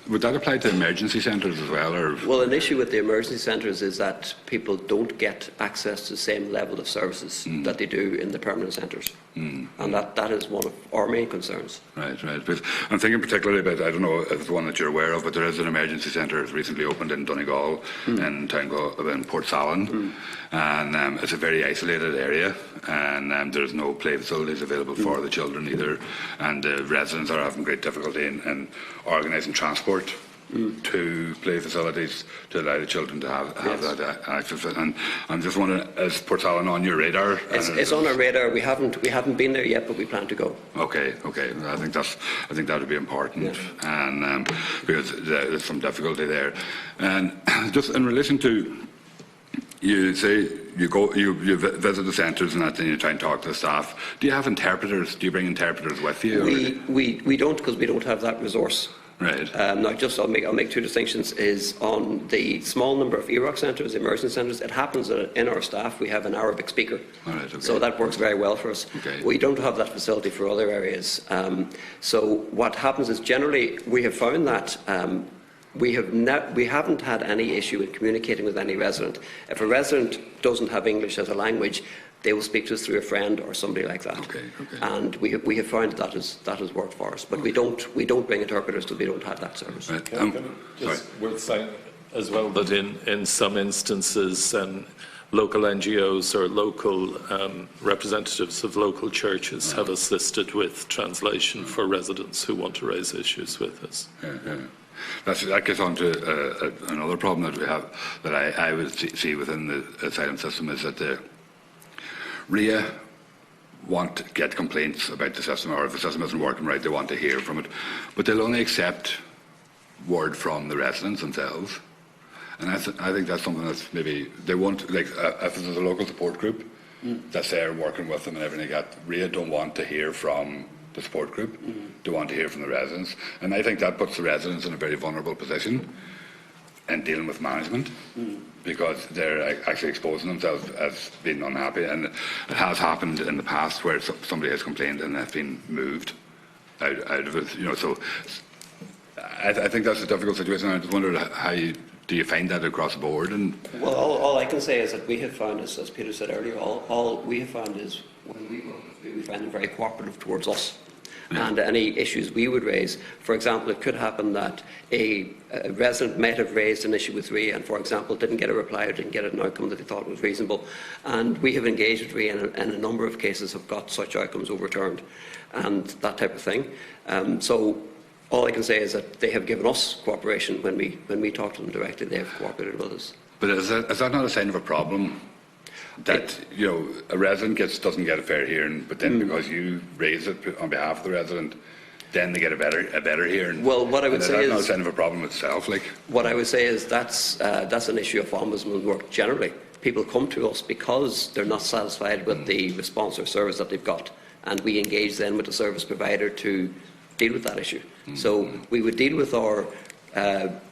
Would that apply to emergency centres as well? Or? Well, an issue with the emergency centres is that people don't get access to the same level of services that they do in the permanent centres. And that is one of our main concerns. Right. But I'm thinking particularly about, I don't know if it's one that you're aware of, but there is an emergency centre that's recently opened in Donegal, in Port Salin. And it's a very isolated area, and there's no play facilities available for the children either. And the residents are having great difficulty in organising transport to play facilities to allow the children to have that access. And I'm just wondering, is Port Salin on your radar? It's on our radar. We haven't been there yet, but we plan to go. Okay. I think that would be important, and because there's some difficulty there. And just in relation to, you say you visit the centres and that, and you try and talk to the staff. Do you have interpreters? Do you bring interpreters with you? We don't, because we don't have that resource. Right. Now, I'll make two distinctions. Is on the small number of EROC centres, emergency centres, it happens that in our staff we have an Arabic speaker. Right, okay. So that works very well for us. Okay. We don't have that facility for other areas. So what happens is, generally we have found that we haven't had any issue in communicating with any resident. If a resident doesn't have English as a language, they will speak to us through a friend or somebody like that. Okay. And we have found that has worked for us. But we don't bring interpreters till we don't have that service. Right. Just worth saying as well that in some instances, local NGOs or local representatives of local churches have assisted with translation for residents who want to raise issues with us. Yeah. That gets on to another problem that we have, that I would see within the asylum system, is that the RIA want to get complaints about the system, or if the system isn't working right, they want to hear from it. But they'll only accept word from the residents themselves. And I think that's something that's maybe they won't, like if there's a local support group that's there working with them and everything like that, RIA don't want to hear from the support group, they want to hear from the residents. And I think that puts the residents in a very vulnerable position in dealing with management, because they're actually exposing themselves as being unhappy. And it has happened in the past where somebody has complained and they've been moved out of it. So I think that's a difficult situation. I just wondered, do you find that across the board? Well, all I can say is that we have found, as Peter said earlier, all we have found is when we find them very cooperative towards us. And any issues we would raise, for example, it could happen that a resident might have raised an issue with RIA and, for example, didn't get a reply or didn't get an outcome that they thought was reasonable. And we have engaged with RIA and in a number of cases have got such outcomes overturned and that type of thing. So all I can say is that they have given us cooperation when we talk to them directly. They have cooperated with us. But is that not a sign of a problem? That a resident doesn't get a fair hearing, but then because you raise it on behalf of the resident, then they get a better hearing. Well, what I would say is not a sign of a problem itself. What I would say is that's an issue of ombudsman work generally. People come to us because they're not satisfied with the response or service that they've got, and we engage then with the service provider to deal with that issue. So we would deal with our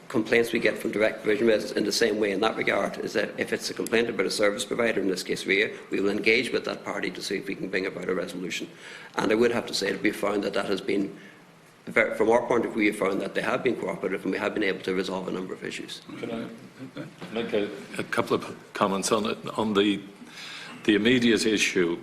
complaints we get from direct provision residents in the same way in that regard, is that if it's a complaint about a service provider, in this case RIA, we will engage with that party to see if we can bring about a resolution. And I would have to say that we found that has been, from our point of view, we have found that they have been cooperative and we have been able to resolve a number of issues. Can I make a couple of comments on it? On the The immediate issue,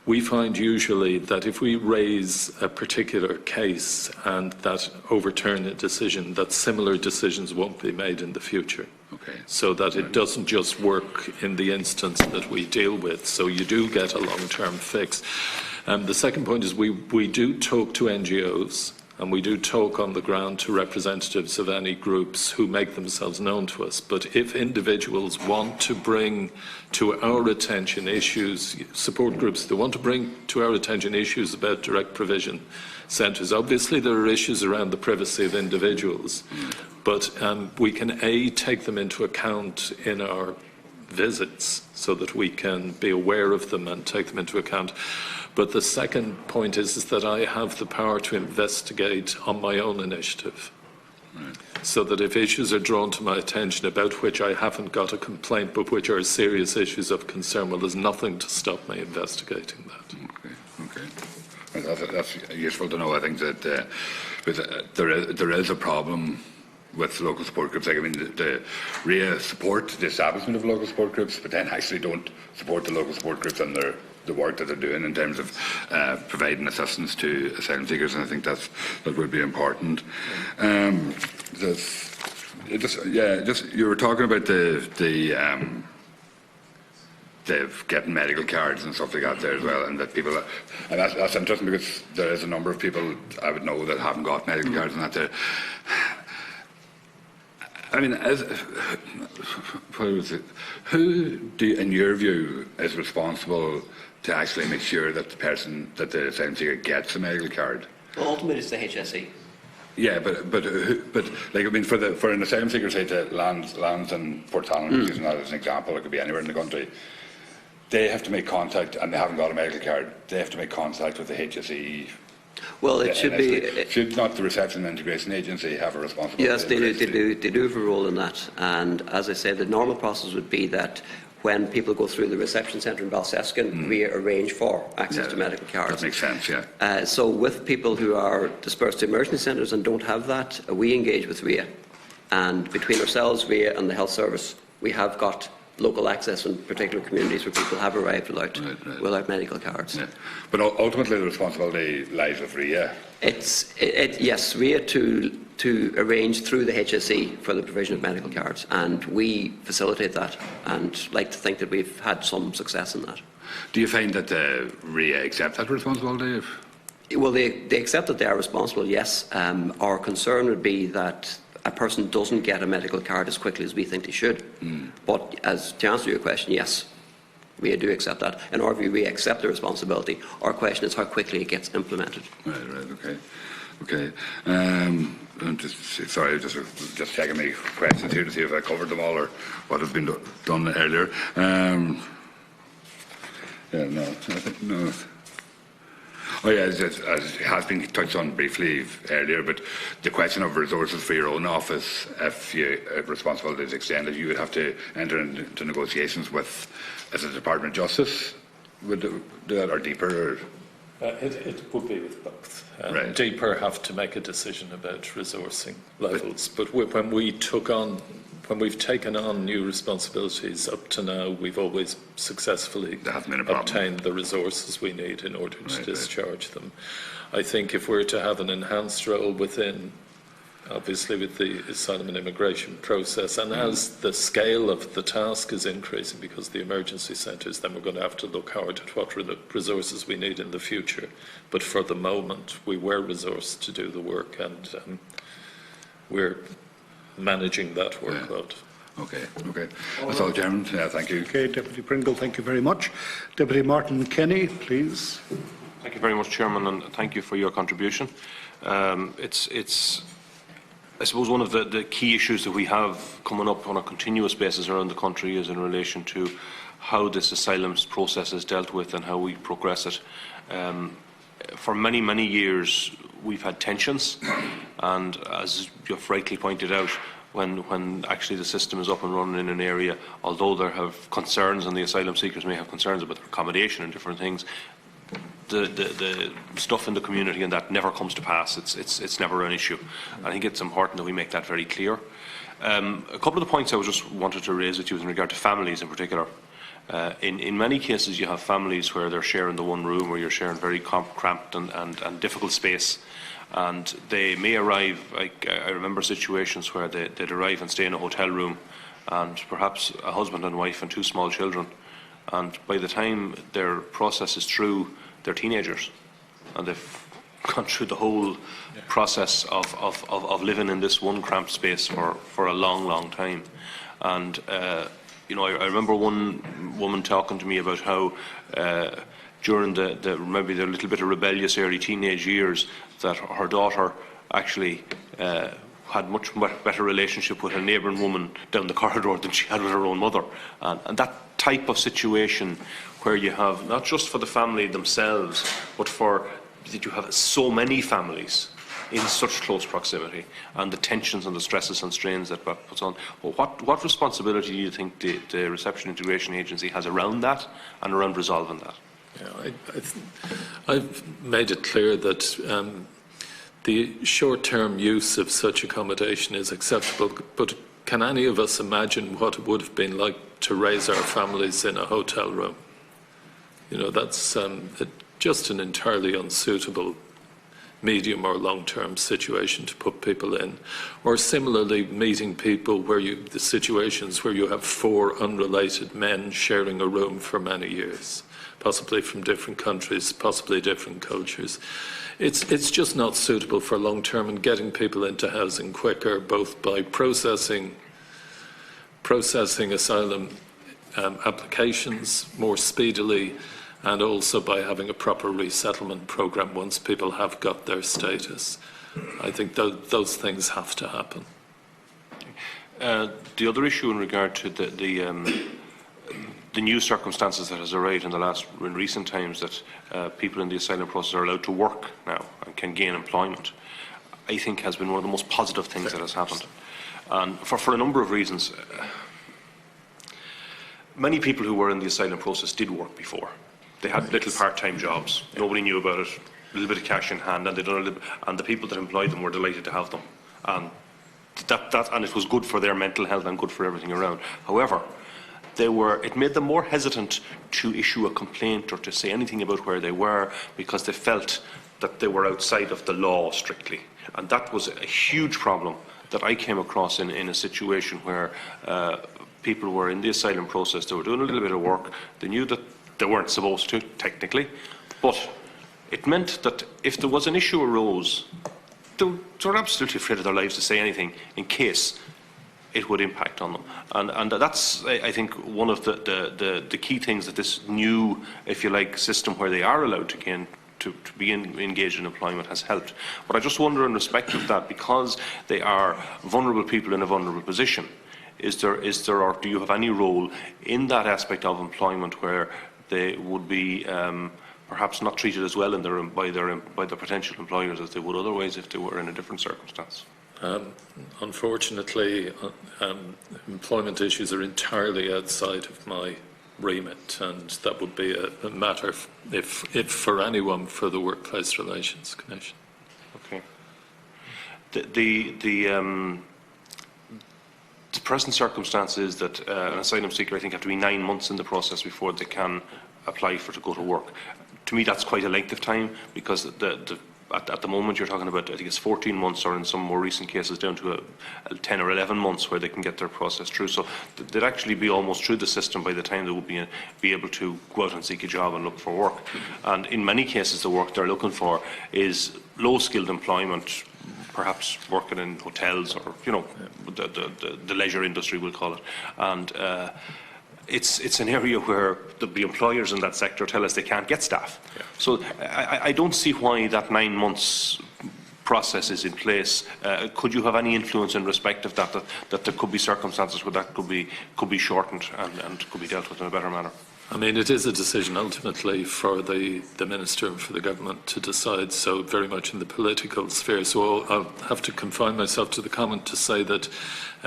we find usually that if we raise a particular case and that overturn a decision, that similar decisions won't be made in the future. Okay. So that it doesn't just work in the instance that we deal with. So you do get a long-term fix. The second point is we do talk to NGOs, and we do talk on the ground to representatives of any groups who make themselves known to us. But if individuals want to bring to our attention issues, support groups, they want to bring to our attention issues about direct provision centres, obviously there are issues around the privacy of individuals, but we can take them into account in our visits so that we can be aware of them and take them into account. But the second point is that I have the power to investigate on my own initiative. Right. So that if issues are drawn to my attention about which I haven't got a complaint but which are serious issues of concern, well, there's nothing to stop me investigating that. Okay. Well, that's useful to know. I think that there is a problem with local support groups. Like, I mean, the RIA support the establishment of local support groups, but then actually don't support the local support groups and the work that they're doing in terms of providing assistance to asylum seekers, and I think that would be important. You were talking about the getting medical cards and stuff like that there as well, and that people, and that's interesting because there is a number of people I would know that haven't got medical cards and that there. I mean, who do, in your view, is responsible to actually make sure that the asylum seeker gets a medical card? Well, ultimately, it's the HSE. Yeah, but like, I mean, for an asylum seeker, say to lands in Portalan, using that as an example, it could be anywhere in the country. They have to make contact, and they haven't got a medical card. They have to make contact with the HSE. Well, it should be. Should not the Reception and Integration Agency have a responsibility? Yes, they do have a role in that. And as I said, the normal process would be that when people go through the reception centre in Balseskin, we arrange for access to medical cards. That makes sense, yeah. So with people who are dispersed to emergency centres and don't have that, we engage with RIA. And between ourselves, RIA and the Health Service, we have got local access in particular communities where people have arrived without medical cards. Yeah. But ultimately the responsibility lies with RIA. Yes, RIA to arrange through the HSE for the provision of medical cards, and we facilitate that and like to think that we've had some success in that. Do you find that the RIA accept that responsibility? Well, they accept that they are responsible, yes. Our concern would be that a person doesn't get a medical card as quickly as we think they should. But to answer your question, yes, we do accept that. In our view, we accept the responsibility. Our question is how quickly it gets implemented. Right, okay. Just checking my questions here to see if I covered them all or what has been done earlier. No. Oh yeah, as has been touched on briefly earlier, but the question of resources for your own office, if responsibility is extended, you would have to enter into negotiations with, as a Department of Justice, would do that, or deeper? It would be with both. Right. Deeper have to make a decision about resourcing levels, but when we've taken on new responsibilities up to now, we've always successfully obtained the resources we need in order to discharge them. I think if we're to have an enhanced role within, obviously with the asylum and immigration process, and as the scale of the task is increasing because of the emergency centres, then we're going to have to look hard at what resources we need in the future. But for the moment, we were resourced to do the work, and we're managing that workload. Okay. That's all, Chairman. Thank you. Okay, Deputy Pringle, thank you very much. Deputy Martin Kenny, please. Thank you very much, Chairman, and thank you for your contribution. It's I suppose one of the key issues that we have coming up on a continuous basis around the country is in relation to how this asylum process is dealt with and how we progress it. For many, many years, we've had tensions, and as you've rightly pointed out, when actually the system is up and running in an area, although there have concerns and the asylum seekers may have concerns about their accommodation and different things, the stuff in the community and that never comes to pass. It's never an issue. I think it's important that we make that very clear. A couple of the points I just wanted to raise with you in regard to families in particular. In many cases, you have families where they're sharing the one room, or you're sharing very cramped and difficult space, and they may arrive. I remember situations where they'd arrive and stay in a hotel room, and perhaps a husband and wife and 2 small children, and by the time their process is through, they're teenagers, and they've gone through the whole process of living in this one cramped space for a long time. And you know, I remember one woman talking to me about how during maybe the little bit of rebellious early teenage years, that her daughter actually had much better relationship with a neighbouring woman down the corridor than she had with her own mother. And that type of situation where you have, not just for the family themselves, but for that you have so many families in such close proximity, and the tensions and the stresses and strains that puts on. Well, what responsibility do you think the Reception Integration Agency has around that and around resolving that? Yeah, I've made it clear that the short-term use of such accommodation is acceptable, but can any of us imagine what it would have been like to raise our families in a hotel room? You know, that's just an entirely unsuitable medium or long-term situation to put people in. Or similarly, meeting people where the situations where you have 4 unrelated men sharing a room for many years, possibly from different countries, possibly different cultures. It's just not suitable for long-term, and getting people into housing quicker, both by processing asylum applications more speedily, and also by having a proper resettlement programme once people have got their status. I think those things have to happen. The other issue in regard to the new circumstances that has arisen in recent times, that people in the asylum process are allowed to work now and can gain employment, I think has been one of the most positive things that has happened. And for a number of reasons. Many people who were in the asylum process did work before. They had little part-time jobs. Nobody knew about it. A little bit of cash in hand, and and the people that employed them were delighted to have them. And and it was good for their mental health and good for everything around. However, it made them more hesitant to issue a complaint or to say anything about where they were, because they felt that they were outside of the law strictly. And that was a huge problem that I came across in a situation where people were in the asylum process. They were doing a little bit of work. They knew that they weren't supposed to, technically, but it meant that if there was an issue arose, they were absolutely afraid of their lives to say anything in case it would impact on them. And that's, I think, one of the key things that this new, if you like, system where they are allowed to be engaged in employment has helped. But I just wonder, in respect of that, because they are vulnerable people in a vulnerable position, is there, or do you have any role in that aspect of employment where they would be perhaps not treated as well by their potential employers as they would otherwise if they were in a different circumstance? Unfortunately, employment issues are entirely outside of my remit, and that would be a matter, if for anyone, for the Workplace Relations Commission. Okay. The present circumstance is that an asylum seeker, I think, have to be 9 months in the process before they can apply to go to work. To me, that's quite a length of time, because at the moment you're talking about, I think it's 14 months, or in some more recent cases down to 10 or 11 months where they can get their process through. So they'd actually be almost through the system by the time they would be able to go out and seek a job and look for work. And in many cases, the work they're looking for is low-skilled employment, perhaps working in hotels, or the leisure industry, we'll call it. And it's an area where the employers in that sector tell us they can't get staff. Yeah. So I don't see why that 9 months process is in place. Could you have any influence in respect of that there could be circumstances where that could be shortened and could be dealt with in a better manner? I mean, it is a decision ultimately for the Minister and for the Government to decide, so very much in the political sphere. So I'll have to confine myself to the comment to say that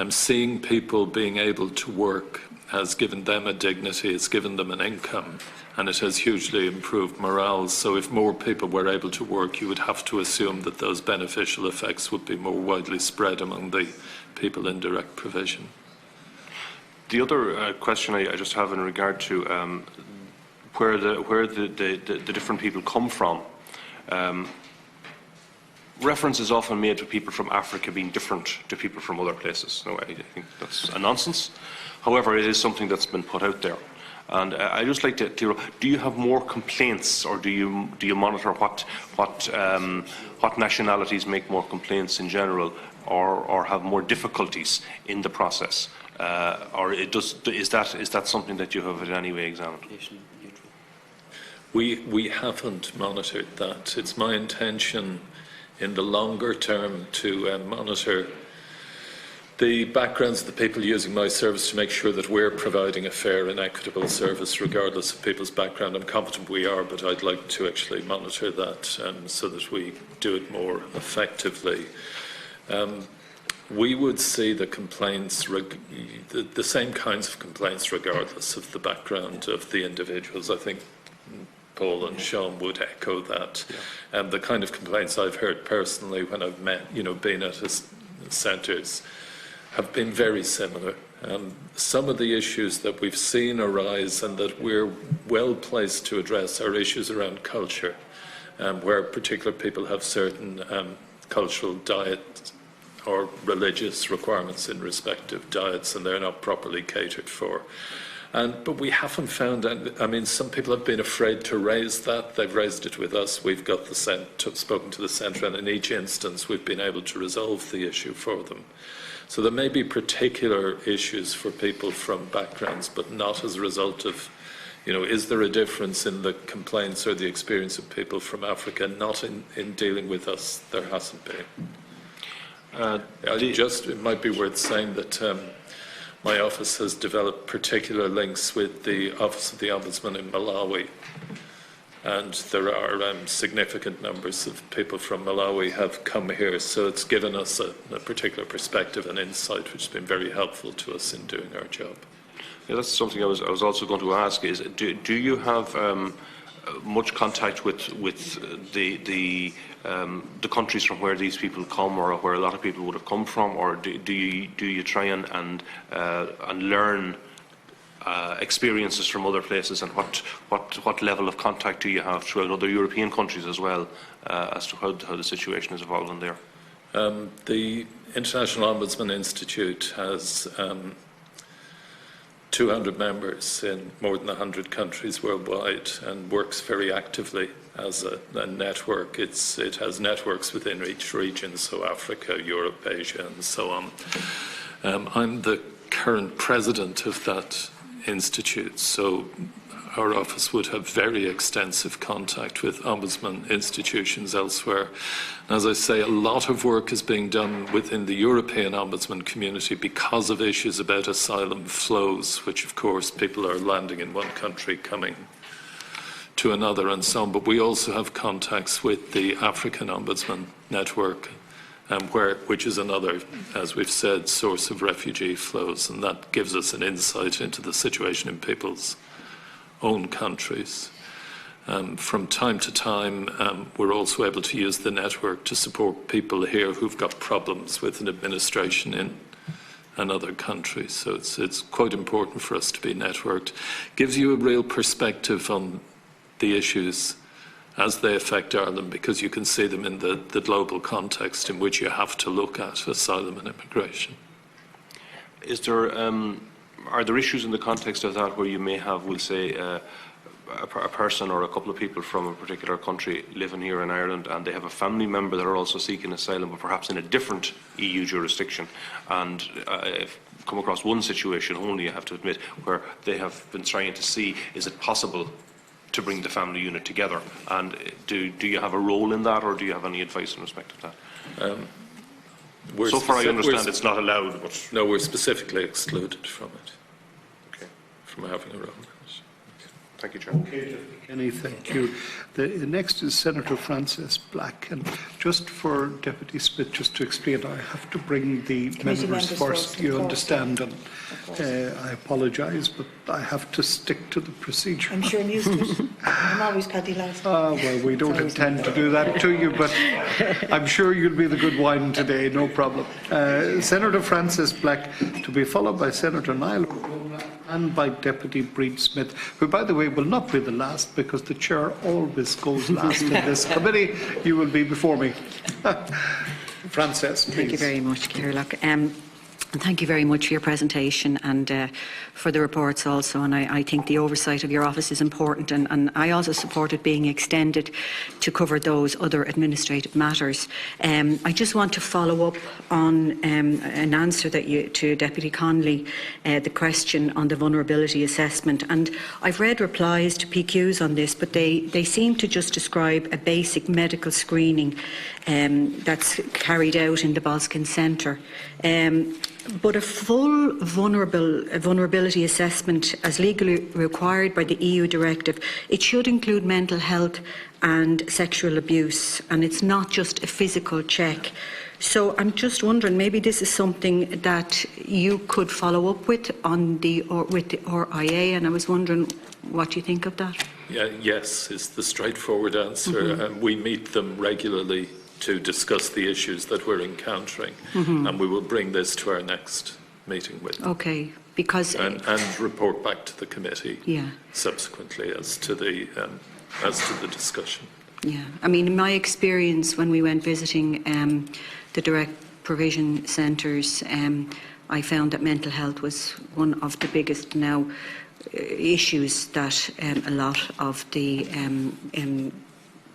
seeing people being able to work has given them a dignity, it's given them an income, and it has hugely improved morale. So if more people were able to work, you would have to assume that those beneficial effects would be more widely spread among the people in direct provision. The other question I just have in regard to where the different people come from. Reference is often made to people from Africa being different to people from other places. No, I think that's a nonsense. However, it is something that's been put out there. And I'd just like to do you have more complaints, or do you monitor what nationalities make more complaints in general, or have more difficulties in the process, or is that something that you have in any way examined? We haven't monitored that. It's my intention in the longer term to monitor the backgrounds of the people using my service to make sure that we're providing a fair and equitable service regardless of people's background. I'm confident we are, but I'd like to actually monitor that so that we do it more effectively. We would see the complaints, the same kinds of complaints regardless of the background of the individuals. I think Paul and Sean would echo that. Yeah. The kind of complaints I've heard personally when I've been at centres have been very similar. Some of the issues that we've seen arise and that we're well placed to address are issues around culture, where particular people have certain cultural diet or religious requirements in respect of diets, and they're not properly catered for. But we haven't found, some people have been afraid to raise that. They've raised it with us. We've got spoken to the centre, and in each instance we've been able to resolve the issue for them. So there may be particular issues for people from backgrounds, but not as a result of, is there a difference in the complaints or the experience of people from Africa? Not in dealing with us, there hasn't been. It might be worth saying that my office has developed particular links with the Office of the Ombudsman in Malawi, and there are significant numbers of people from Malawi have come here, so it's given us a particular perspective and insight which has been very helpful to us in doing our job. Yeah, that's something I was also going to ask, is do you have much contact with the countries from where these people come, or where a lot of people would have come from, or do you try and learn experiences from other places, and what level of contact do you have throughout other European countries as well, as to how the situation is evolving there? The International Ombudsman Institute has 200 members in more than 100 countries worldwide and works very actively as a network. It has networks within each region, so Africa, Europe, Asia, and so on. I'm the current president of that institute, so our office would have very extensive contact with ombudsman institutions elsewhere. And as I say, a lot of work is being done within the European ombudsman community because of issues about asylum flows, which of course people are landing in one country, coming to another and so on. But we also have contacts with the African Ombudsman Network, which is another, as we've said, source of refugee flows, and that gives us an insight into the situation in people's own countries. From time to time, we're also able to use the network to support people here who've got problems with an administration in another country. So it's quite important for us to be networked. Gives you a real perspective on the issues as they affect Ireland, because you can see them in the global context in which you have to look at asylum and immigration. Are there issues in the context of that where you may have, we'll say, a person or a couple of people from a particular country living here in Ireland, and they have a family member that are also seeking asylum, but perhaps in a different EU jurisdiction, and I've come across one situation only, I have to admit, where they have been trying to see, is it possible to bring the family unit together, and do you have a role in that, or do you have any advice in respect of that? So far I understand it's not allowed, but... No, we're specifically excluded from it, from having a role. Thank you, Chair. Okay, Kenny, thank you. The next is Senator Frances Black. And just for Deputy Smith, just to explain, I have to bring the members first, you understand, and I apologise, but I have to stick to the procedure. I'm sure I'm used to it. I'm always Paddy last. Well, we don't intend to do that to you, but I'm sure you'll be the good wine today, no problem. Senator Frances Black, to be followed by Senator Niall Ó Donnghaile, and by Deputy Breed Smith, who, by the way, will not be the last because the chair always goes last in this committee. You will be before me. Frances, please. Thank you very much, Ciarán. And thank you very much for your presentation and for the reports also. And I think the oversight of your office is important. And I also support it being extended to cover those other administrative matters. I just want to follow up on an answer that to Deputy Connolly, the question on the vulnerability assessment. And I've read replies to PQs on this, but they seem to just describe a basic medical screening that's carried out in the Boskin Centre. But a full vulnerability assessment, as legally required by the EU directive, it should include mental health and sexual abuse, and it's not just a physical check. So I'm just wondering, maybe this is something that you could follow up with with the RIA, and I was wondering what you think of that. Yeah, yes, is the straightforward answer. We meet them regularly to discuss the issues that we're encountering, and we will bring this to our next meeting with them. Okay, because and report back to the committee subsequently as to the discussion. Yeah, I mean, in my experience when we went visiting the direct provision centres, I found that mental health was one of the biggest now issues that a lot of the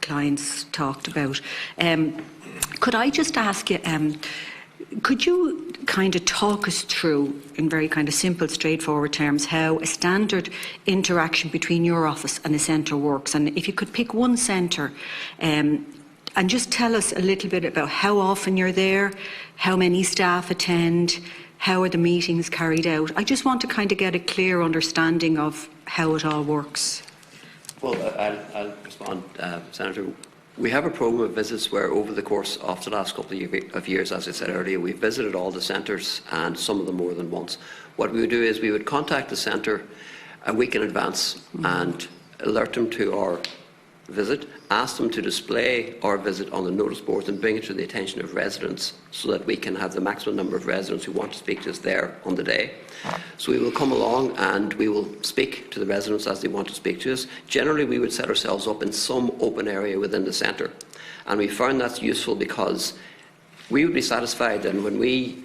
clients talked about. Could I just ask you, could you kind of talk us through, in very kind of simple, straightforward terms, how a standard interaction between your office and a centre works? And if you could pick one centre and just tell us a little bit about how often you're there, how many staff attend, how are the meetings carried out? I just want to kind of get a clear understanding of how it all works. Well, I'll respond, Senator. We have a programme of visits where over the course of the last couple of years, as I said earlier, we've visited all the centres and some of them more than once. What we would do is we would contact the centre a week in advance and alert them to our visit, ask them to display our visit on the notice boards and bring it to the attention of residents so that we can have the maximum number of residents who want to speak to us there on the day. So we will come along and we will speak to the residents as they want to speak to us. Generally, we would set ourselves up in some open area within the centre. And we found that's useful because we would be satisfied then when we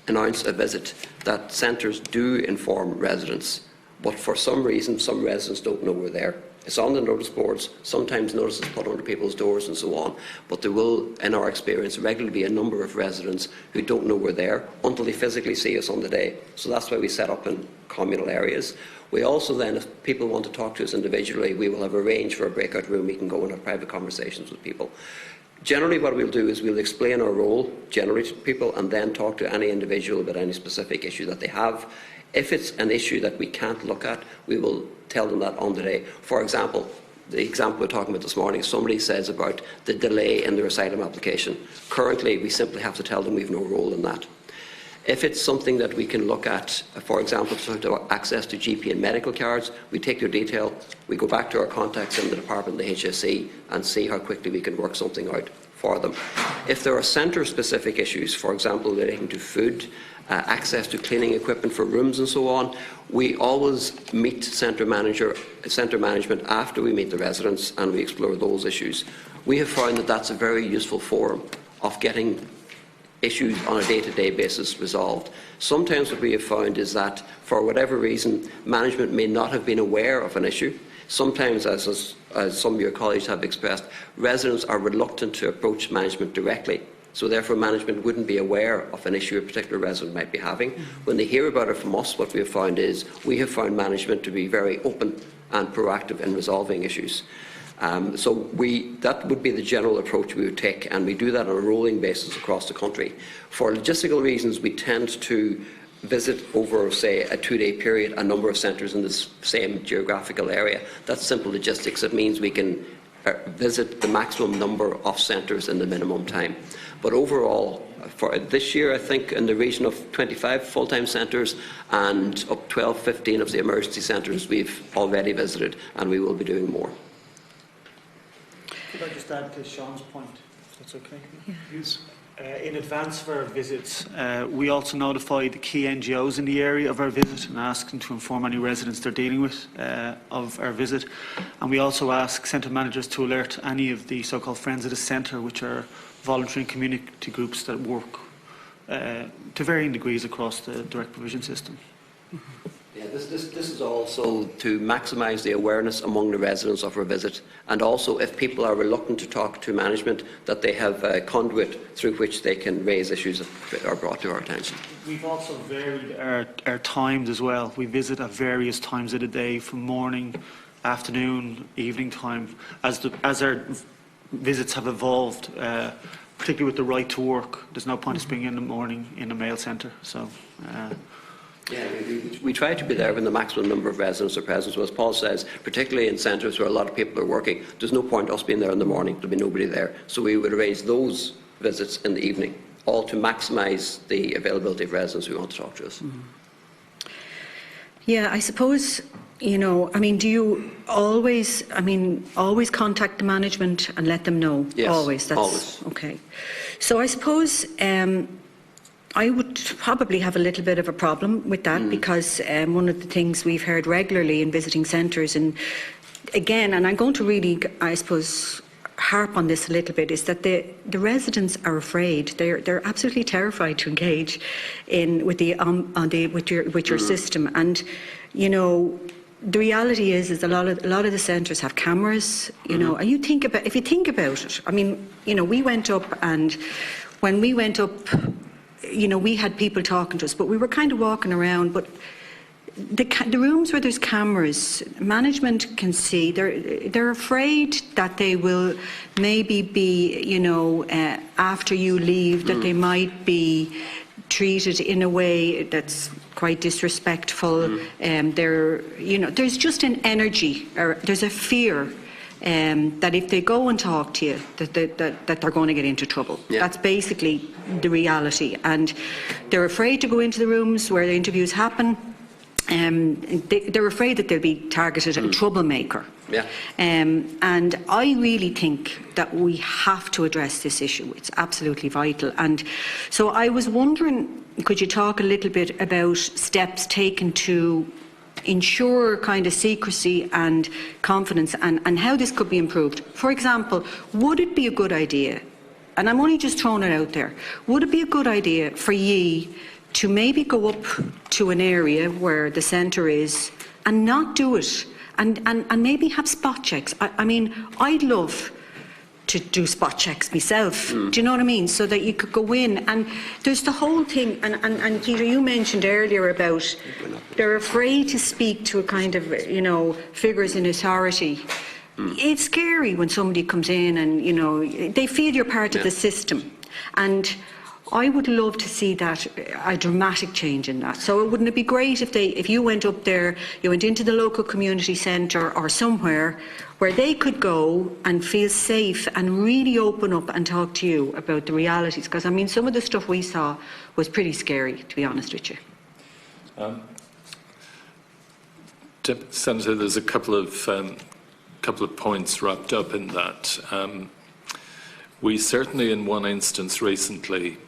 announce a visit that centres do inform residents. But for some reason, some residents don't know we're there. It's on the notice boards, sometimes notices put under people's doors and so on, but there will, in our experience, regularly be a number of residents who don't know we're there until they physically see us on the day. So that's why we set up in communal areas. We also then, if people want to talk to us individually, we will have arranged for a breakout room. We can go and have private conversations with people. Generally what we'll do is we'll explain our role generally to people and then talk to any individual about any specific issue that they have. If it's an issue that we can't look at, we will tell them that on the day. For example, the example we're talking about this morning, somebody says about the delay in their asylum application. Currently, we simply have to tell them we've no role in that. If it's something that we can look at, for example, to access to GP and medical cards, we take their detail, we go back to our contacts in the department, the HSE, and see how quickly we can work something out for them. If there are centre-specific issues, for example, relating to food, access to cleaning equipment for rooms and so on, we always meet centre management after we meet the residents and we explore those issues. We have found that that's a very useful forum of getting issues on a day-to-day basis resolved. Sometimes what we have found is that, for whatever reason, management may not have been aware of an issue. Sometimes, as some of your colleagues have expressed, residents are reluctant to approach management directly. So therefore management wouldn't be aware of an issue a particular resident might be having. When they hear about it from us, what we have found is we have found management to be very open and proactive in resolving issues. That would be the general approach we would take, and we do that on a rolling basis across the country. For logistical reasons, we tend to visit over, say, a 2-day period a number of centres in the same geographical area. That's simple logistics. It means we can visit the maximum number of centres in the minimum time. But overall, for this year, I think in the region of 25 full-time centres and up 12, 15 of the emergency centres we've already visited, and we will be doing more. Could I just add to Sean's point? That's okay? Yeah. Yes. In advance of our visits, we also notify the key NGOs in the area of our visit and ask them to inform any residents they're dealing with of our visit. And we also ask centre managers to alert any of the so-called Friends of the Centre, which are voluntary and community groups that work to varying degrees across the direct provision system. Yeah, this is also to maximise the awareness among the residents of our visit, and also if people are reluctant to talk to management, that they have a conduit through which they can raise issues that are brought to our attention. We've also varied our times as well. We visit at various times of the day, from morning, afternoon, evening time, as our visits have evolved, particularly with the right to work. There's no point in being in the morning in a mail centre. So. Yeah, we try to be there when the maximum number of residents are present. So as Paul says, particularly in centres where a lot of people are working, there's no point us being there in the morning. There'll be nobody there. So we would arrange those visits in the evening, all to maximise the availability of residents who want to talk to us. Mm-hmm. Yeah, I suppose, you know, I mean, do you always contact the management and let them know? Yes, always. That's, always. Okay. So I suppose I would probably have a little bit of a problem with that because one of the things we've heard regularly in visiting centres, and again, and I'm going to really, I suppose, harp on this a little bit, is that the residents are afraid. They're absolutely terrified to engage with your system. And you know, the reality is a lot of the centres have cameras. You know, and if you think about it, I mean, you know, we went up, and when we went up, you know, we had people talking to us, but we were kind of walking around. But the rooms where there's cameras, management can see. They're afraid that they will maybe be, you know, after you leave, that they might be treated in a way that's quite disrespectful. You know, there's just an energy, or there's a fear that if they go and talk to you, that they're going to get into trouble. Yeah. That's basically the reality. And they're afraid to go into the rooms where the interviews happen. They're afraid that they'll be targeted a troublemaker. Yeah. And I really think that we have to address this issue. It's absolutely vital. And so I was wondering, could you talk a little bit about steps taken to ensure kind of secrecy and confidence, and how this could be improved? For example, would it be a good idea, and I'm only just throwing it out there, would it be a good idea for ye to maybe go up to an area where the centre is and not do it, and maybe have spot checks? I mean, I'd love to do spot checks myself. Do you know what I mean? So that you could go in, and there's the whole thing, and Peter, you mentioned earlier about they're afraid to speak to a kind of, you know, figures in authority. It's scary when somebody comes in and, you know, they feel you're part of the system. And I would love to see that, a dramatic change in that. So wouldn't it be great if you went up there, you went into the local community centre or somewhere where they could go and feel safe and really open up and talk to you about the realities? Because, I mean, some of the stuff we saw was pretty scary, to be honest with you. Senator, there's a couple of points wrapped up in that. We certainly, in one instance recently,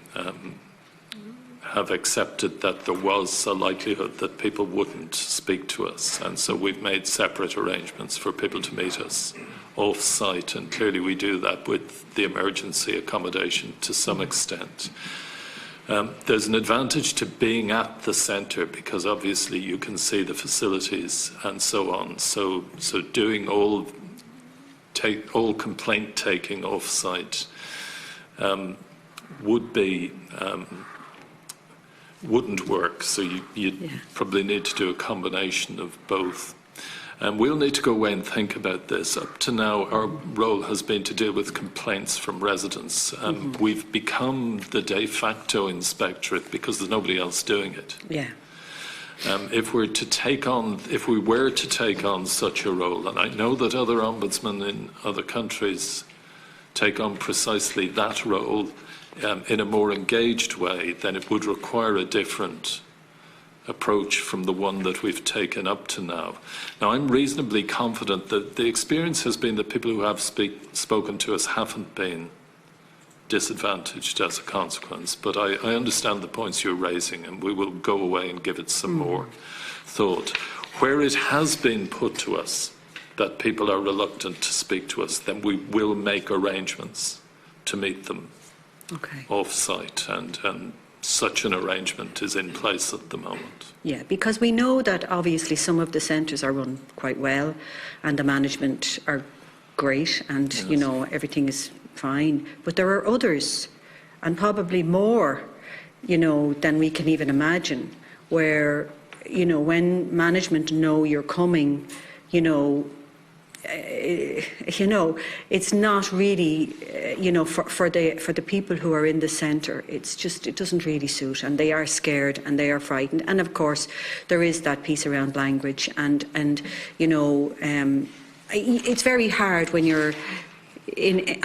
have accepted that there was a likelihood that people wouldn't speak to us, and so we've made separate arrangements for people to meet us off-site, and clearly we do that with the emergency accommodation to some extent. There's an advantage to being at the centre because obviously you can see the facilities and so on. So doing all complaint taking off-site wouldn't work. So you'd probably need to do a combination of both. We'll need to go away and think about this. Up to now, our role has been to deal with complaints from residents. We've become the de facto inspectorate because there's nobody else doing it. Yeah. If we were to take on such a role, and I know that other ombudsmen in other countries take on precisely that role in a more engaged way, then it would require a different approach from the one that we've taken up to now. Now, I'm reasonably confident that the experience has been that people who have spoken to us haven't been disadvantaged as a consequence. But I understand the points you're raising, and we will go away and give it some more thought. Where it has been put to us that people are reluctant to speak to us, then we will make arrangements to meet them off-site, and such an arrangement is in place at the moment. Yeah, because we know that obviously some of the centres are run quite well and the management are great and, you know, everything is fine. But there are others, and probably more, you know, than we can even imagine, where, you know, when management know you're coming, you know, it's not really, for the people who are in the centre, it's just, it doesn't really suit, and they are scared and they are frightened. And of course, there is that piece around language, and it's very hard when you're in.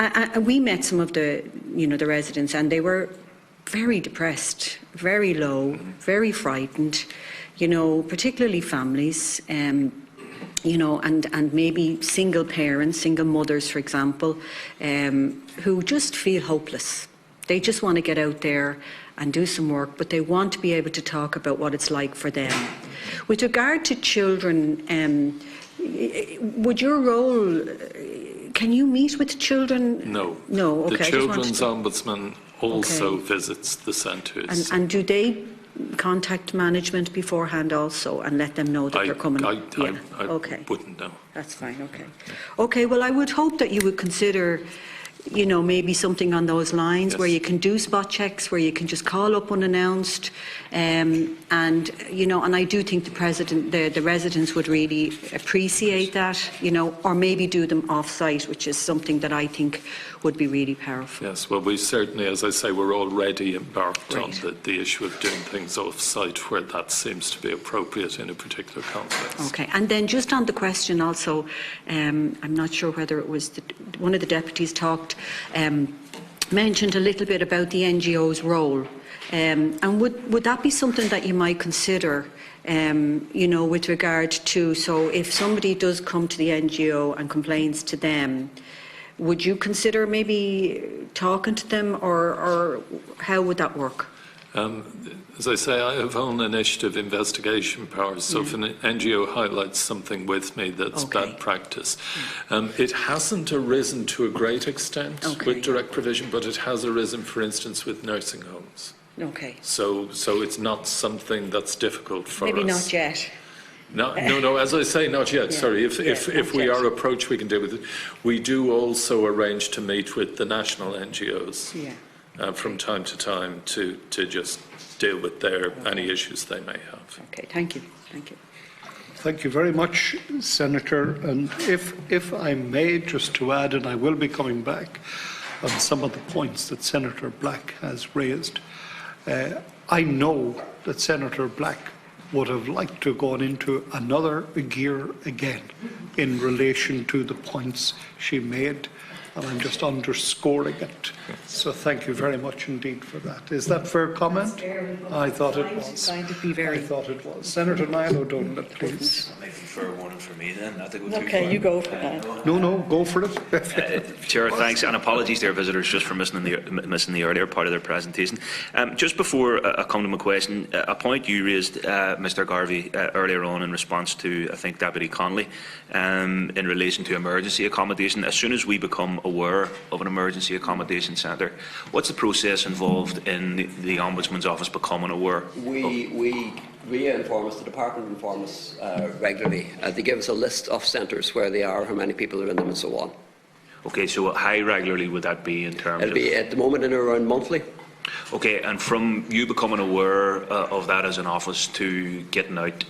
We met some of the, the residents, and they were very depressed, very low, very frightened, particularly families. And maybe single parents, single mothers, for example, who just feel hopeless. They just want to get out there and do some work, but they want to be able to talk about what it's like for them. With regard to children, would your role, can you meet with children? No. No, okay. The Children's Ombudsman also visits the centres. And do they contact management beforehand also and let them know that they're coming? I wouldn't know. That's fine, okay. Okay, well, I would hope that you would consider, maybe something on those lines, where you can do spot checks, where you can just call up unannounced, and I do think the residents would really appreciate that, or maybe do them off-site, which is something that I think would be really powerful. Yes, well, we certainly, as I say, we're already embarked on the issue of doing things off-site where that seems to be appropriate in a particular context. Okay, and then just on the question also, I'm not sure whether it was one of the deputies mentioned a little bit about the NGO's role. And would that be something that you might consider, with regard to, so if somebody does come to the NGO and complains to them, would you consider maybe talking to them, or how would that work? As I say, I have own initiative investigation powers, so if an NGO highlights something with me that's bad practice. It hasn't arisen to a great extent with direct provision, but it has arisen, for instance, with nursing homes. Okay. So it's not something that's difficult for us. Maybe not yet. No, as I say, not yet. Yeah. Sorry, if we are approached, we can deal with it. We do also arrange to meet with the national NGOs from time to time to just deal with any issues they may have. Okay, thank you. Thank you. Thank you very much, Senator. And if I may, just to add, and I will be coming back on some of the points that Senator Black has raised, I know that Senator Black would have liked to have gone into another gear again in relation to the points she made, and I'm just underscoring it. So thank you very much indeed for that. Is that fair comment? I thought it was. I thought it was. Senator Niall Ó Donnghaile, please. Maybe fair warning for me then, not to go too Okay, far. you go for that. No, go for it. Chair, thanks, and apologies to our visitors just for missing the earlier part of their presentation. Just before I come to my question, a point you raised, Mr. Garvey, earlier on in response to, I think, Deputy Conway, in relation to emergency accommodation. As soon as we become aware of an emergency accommodation centre, what's the process involved in the Ombudsman's office becoming aware? We inform us, the department inform us regularly. They give us a list of centres where they are, how many people are in them, and so on. Okay, so how regularly would that be in terms of? It'll be at the moment in around monthly. Okay, and from you becoming aware of that as an office to getting out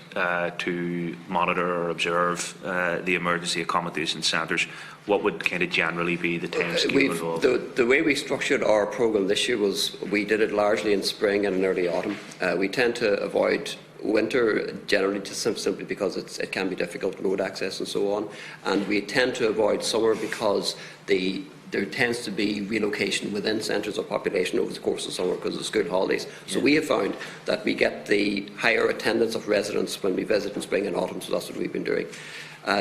to monitor or observe the emergency accommodation centres, what would kind of generally be the time scale involved? The way we structured our programme this year was we did it largely in spring and in early autumn. We tend to avoid winter generally just simply because it can be difficult, road access and so on, and we tend to avoid summer because the there tends to be relocation within centres of population over the course of summer because of school holidays. So we have found that we get the higher attendance of residents when we visit in spring and autumn, so that's what we've been doing.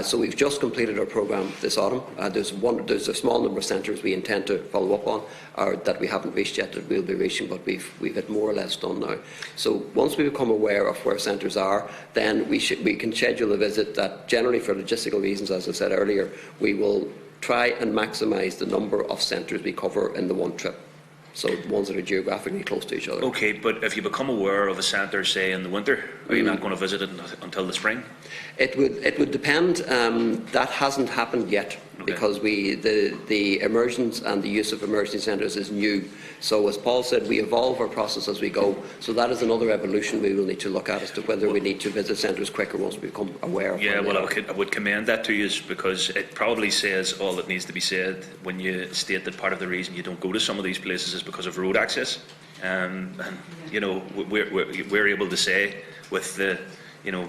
So we've just completed our programme this autumn. There's a small number of centres we intend to follow up on, or that we haven't reached yet, that we'll be reaching, but we've had more or less done now. So once we become aware of where centres are, then we can schedule a visit that, generally for logistical reasons, as I said earlier, we will try and maximise the number of centres we cover in the one trip. So the ones that are geographically close to each other. Okay, but if you become aware of a centre, say in the winter, are you not going to visit it until the spring? It would depend. That hasn't happened yet, because the emergence and the use of emergency centres is new. So as Paul said, we evolve our process as we go. So that is another evolution we will need to look at as to whether we need to visit centres quicker once we become aware of it. Yeah, well, I would commend that to you, because it probably says all that needs to be said when you state that part of the reason you don't go to some of these places is because of road access. And you know, we're able to say with the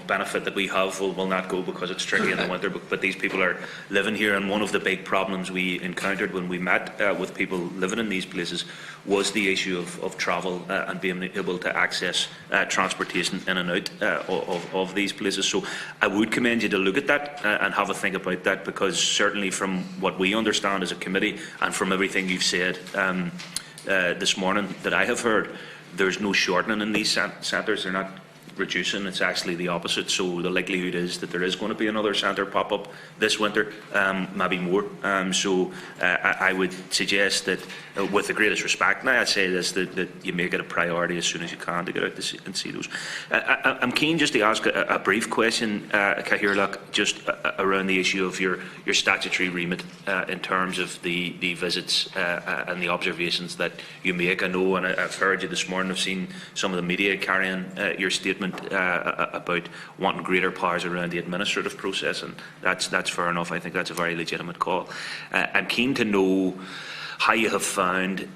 benefit that we have, we'll not go because it's tricky in the winter, but these people are living here, and one of the big problems we encountered when we met with people living in these places was the issue of travel and being able to access transportation in and out of these places. So I would commend you to look at that and have a think about that, because certainly from what we understand as a committee and from everything you've said this morning that I have heard, there's no shortening in these centres. They're not reducing, it's actually the opposite. So the likelihood is that there is going to be another centre pop up this winter, maybe more. So I would suggest that, with the greatest respect, and I'd say this, that you make it a priority as soon as you can to get out and see those. I'm keen just to ask a brief question, Caoimhghín, just around the issue of your statutory remit in terms of the visits and the observations that you make. I know, and I've heard you this morning, I've seen some of the media carrying your statement about wanting greater powers around the administrative process, and that's fair enough. I think that's a very legitimate call. I'm keen to know how you have found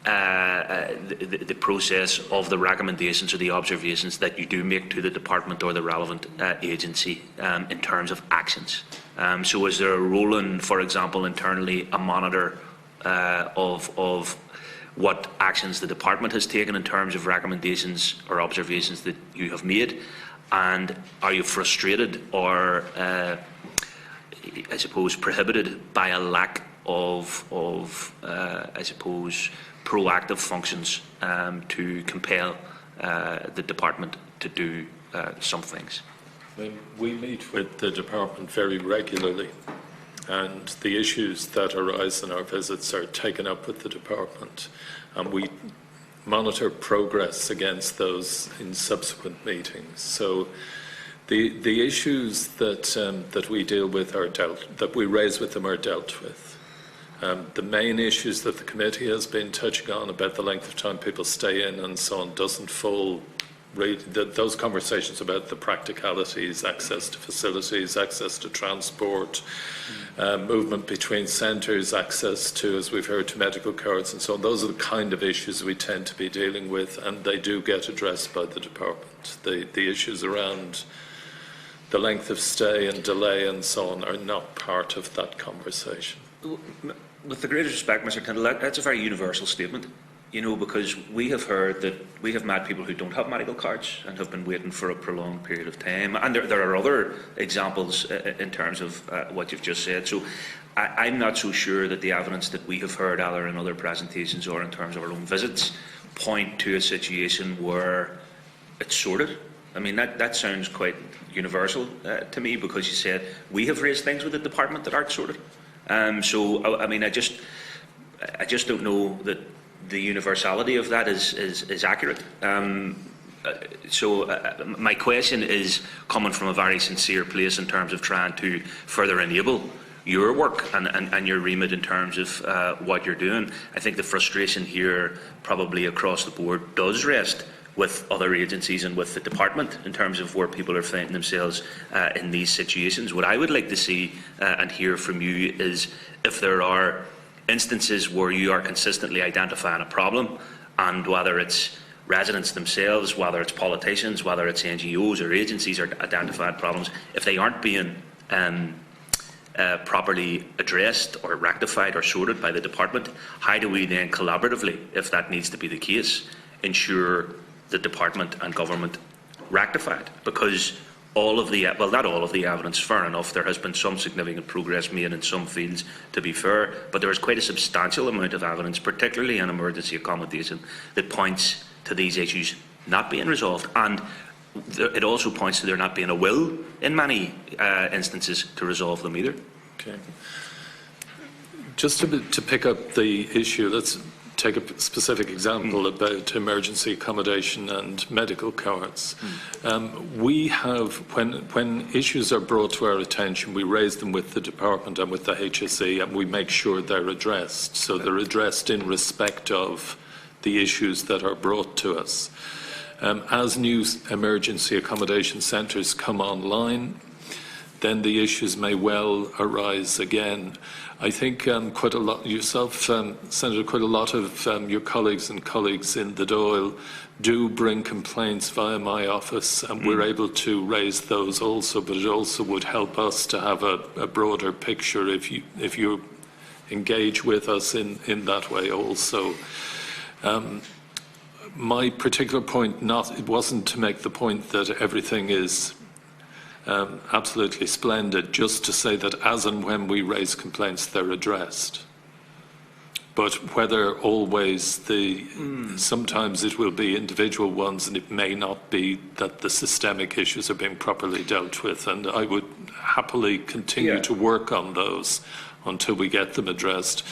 the process of the recommendations or the observations that you do make to the department or the relevant agency in terms of actions. So is there a role in, for example, internally, a monitor of what actions the department has taken in terms of recommendations or observations that you have made? And are you frustrated or, I suppose, prohibited by a lack of I suppose, proactive functions to compel the department to do some things? We meet with the department very regularly, and the issues that arise in our visits are taken up with the department, and we monitor progress against those in subsequent meetings. So the issues that we deal with that we raise with them are dealt with. The main issues that the committee has been touching on about the length of time people stay in and so on doesn't fall. Those conversations about the practicalities, access to facilities, access to transport, movement between centres, access to, as we've heard, to medical cards and so on, those are the kind of issues we tend to be dealing with, and they do get addressed by the department. The issues around the length of stay and delay and so on are not part of that conversation. With the greatest respect, Mr. Tyndall, that's a very universal statement. You know, because we have heard that we have met people who don't have medical cards and have been waiting for a prolonged period of time. And there are other examples in terms of what you've just said. So I'm not so sure that the evidence that we have heard either in other presentations or in terms of our own visits point to a situation where it's sorted. I mean, that sounds quite universal to me, because you said we have raised things with the department that aren't sorted. So, I mean, I just don't know that the universality of that is accurate. So my question is coming from a very sincere place in terms of trying to further enable your work and your remit in terms of what you're doing. I think the frustration here probably across the board does rest with other agencies and with the department in terms of where people are finding themselves in these situations. What I would like to see and hear from you is if there are instances where you are consistently identifying a problem, and whether it's residents themselves, whether it's politicians, whether it's NGOs or agencies are identifying problems, if they aren't being properly addressed or rectified or sorted by the department, how do we then collaboratively, if that needs to be the case, ensure the department and government rectify it? Because all of the, well, not all of the evidence, fair enough, there has been some significant progress made in some fields, to be fair, but there is quite a substantial amount of evidence, particularly in emergency accommodation, that points to these issues not being resolved. And it also points to there not being a will in many instances to resolve them either. Okay. Just to pick up the issue, let's take a specific example about emergency accommodation and medical cards. We have, when issues are brought to our attention, we raise them with the department and with the HSE, and we make sure they're addressed. So they're addressed in respect of the issues that are brought to us. As new emergency accommodation centres come online, then the issues may well arise again. I think quite a lot, yourself, Senator, quite a lot of your colleagues and colleagues in the Dáil do bring complaints via my office, and we're able to raise those also, but it also would help us to have a broader picture if you engage with us in that way also. My particular point, it wasn't to make the point that everything is absolutely splendid, just to say that as and when we raise complaints, they're addressed. But whether always sometimes it will be individual ones, and it may not be that the systemic issues are being properly dealt with, and I would happily continue to work on those until we get them addressed.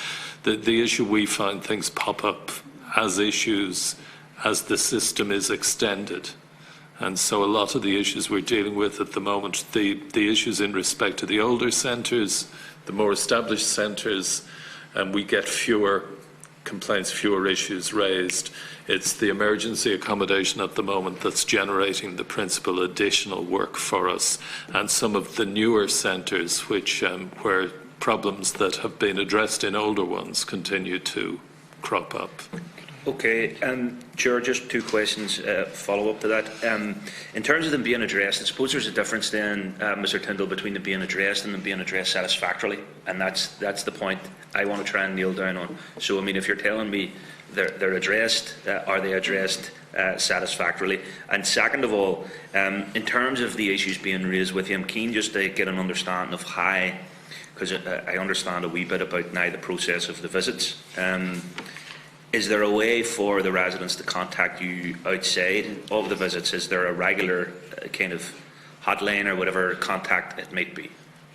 The issue, we find things pop up as issues as the system is extended. And so a lot of the issues we're dealing with at the moment, the issues in respect to the older centres, the more established centres, and we get fewer complaints, fewer issues raised. It's the emergency accommodation at the moment that's generating the principal additional work for us. And some of the newer centres, where problems that have been addressed in older ones continue to crop up. Okay, Chair, just two questions follow up to that. In terms of them being addressed, I suppose there's a difference then, Mr. Tyndall, between them being addressed and them being addressed satisfactorily, and that's the point I want to try and nail down on. So, I mean, if you're telling me they're addressed, are they addressed satisfactorily? And second of all, in terms of the issues being raised with you, I'm keen just to get an understanding of how, because I understand a wee bit about now the process of the visits. Is there a way for the residents to contact you outside of the visits? Is there a regular kind of hotline or whatever contact it might be?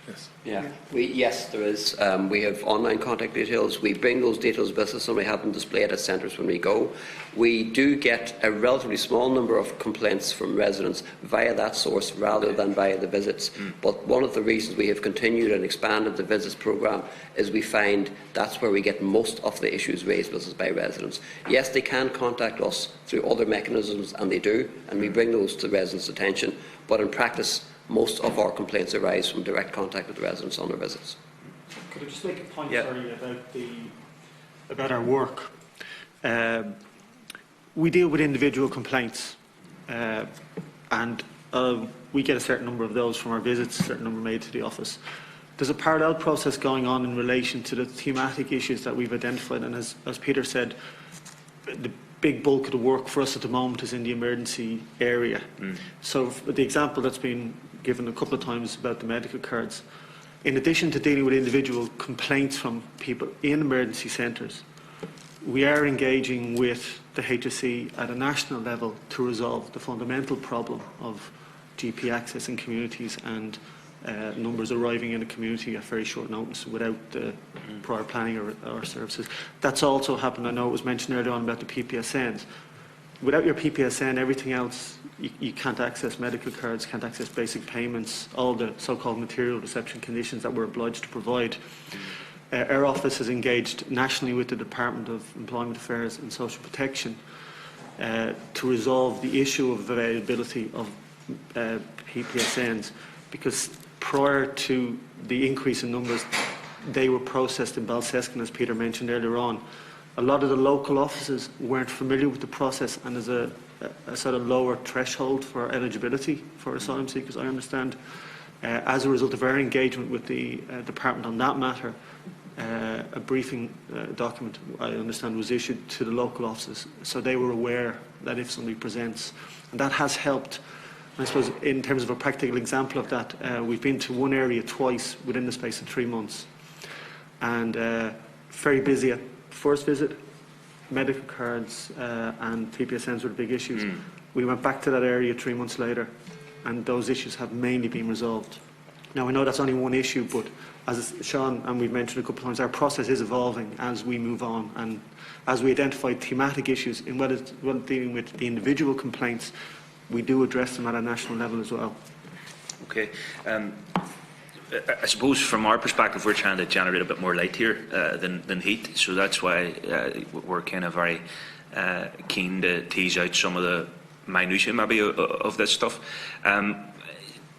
Yes. Yeah. Yes, there is. We have online contact details. We bring those details with us and we have them displayed at centres when we go. We do get a relatively small number of complaints from residents via that source rather than via the visits. But one of the reasons we have continued and expanded the visits programme is we find that's where we get most of the issues raised with us by residents. Yes, they can contact us through other mechanisms, and they do, and we bring those to residents' attention. But in practice, most of our complaints arise from direct contact with the residents on their visits. Could I just make a point, sorry, about our work? We deal with individual complaints, and we get a certain number of those from our visits, a certain number made to the office. There's a parallel process going on in relation to the thematic issues that we've identified, and as Peter said, the big bulk of the work for us at the moment is in the emergency area. So the example that's been given a couple of times about the medical cards, in addition to dealing with individual complaints from people in emergency centres, we are engaging with the HSE at a national level to resolve the fundamental problem of GP access in communities and numbers arriving in a community at very short notice without prior planning or services. That's also happened. I know it was mentioned earlier on about the PPSNs. Without your PPSN, everything else, you can't access medical cards, can't access basic payments, all the so-called material reception conditions that we're obliged to provide. Our office is engaged nationally with the Department of Employment Affairs and Social Protection to resolve the issue of availability of PPSNs, because prior to the increase in numbers, they were processed in Balseskin, as Peter mentioned earlier on. A lot of the local offices weren't familiar with the process, and there's a sort of lower threshold for eligibility for asylum seekers, I understand. As a result of our engagement with the department on that matter, a briefing document, I understand, was issued to the local offices, so they were aware that if somebody presents, and that has helped. I suppose in terms of a practical example of that, we've been to one area twice within the space of 3 months, and very busy at first visit. Medical cards and PPSNs were the big issues. We went back to that area 3 months later, and those issues have mainly been resolved. Now, I know that's only one issue, but as Sean and we've mentioned a couple of times, our process is evolving as we move on, and as we identify thematic issues in whether dealing with the individual complaints, we do address them at a national level as well. Okay. I suppose from our perspective, we're trying to generate a bit more light here than heat, so that's why we're kind of very keen to tease out some of the minutiae maybe of this stuff.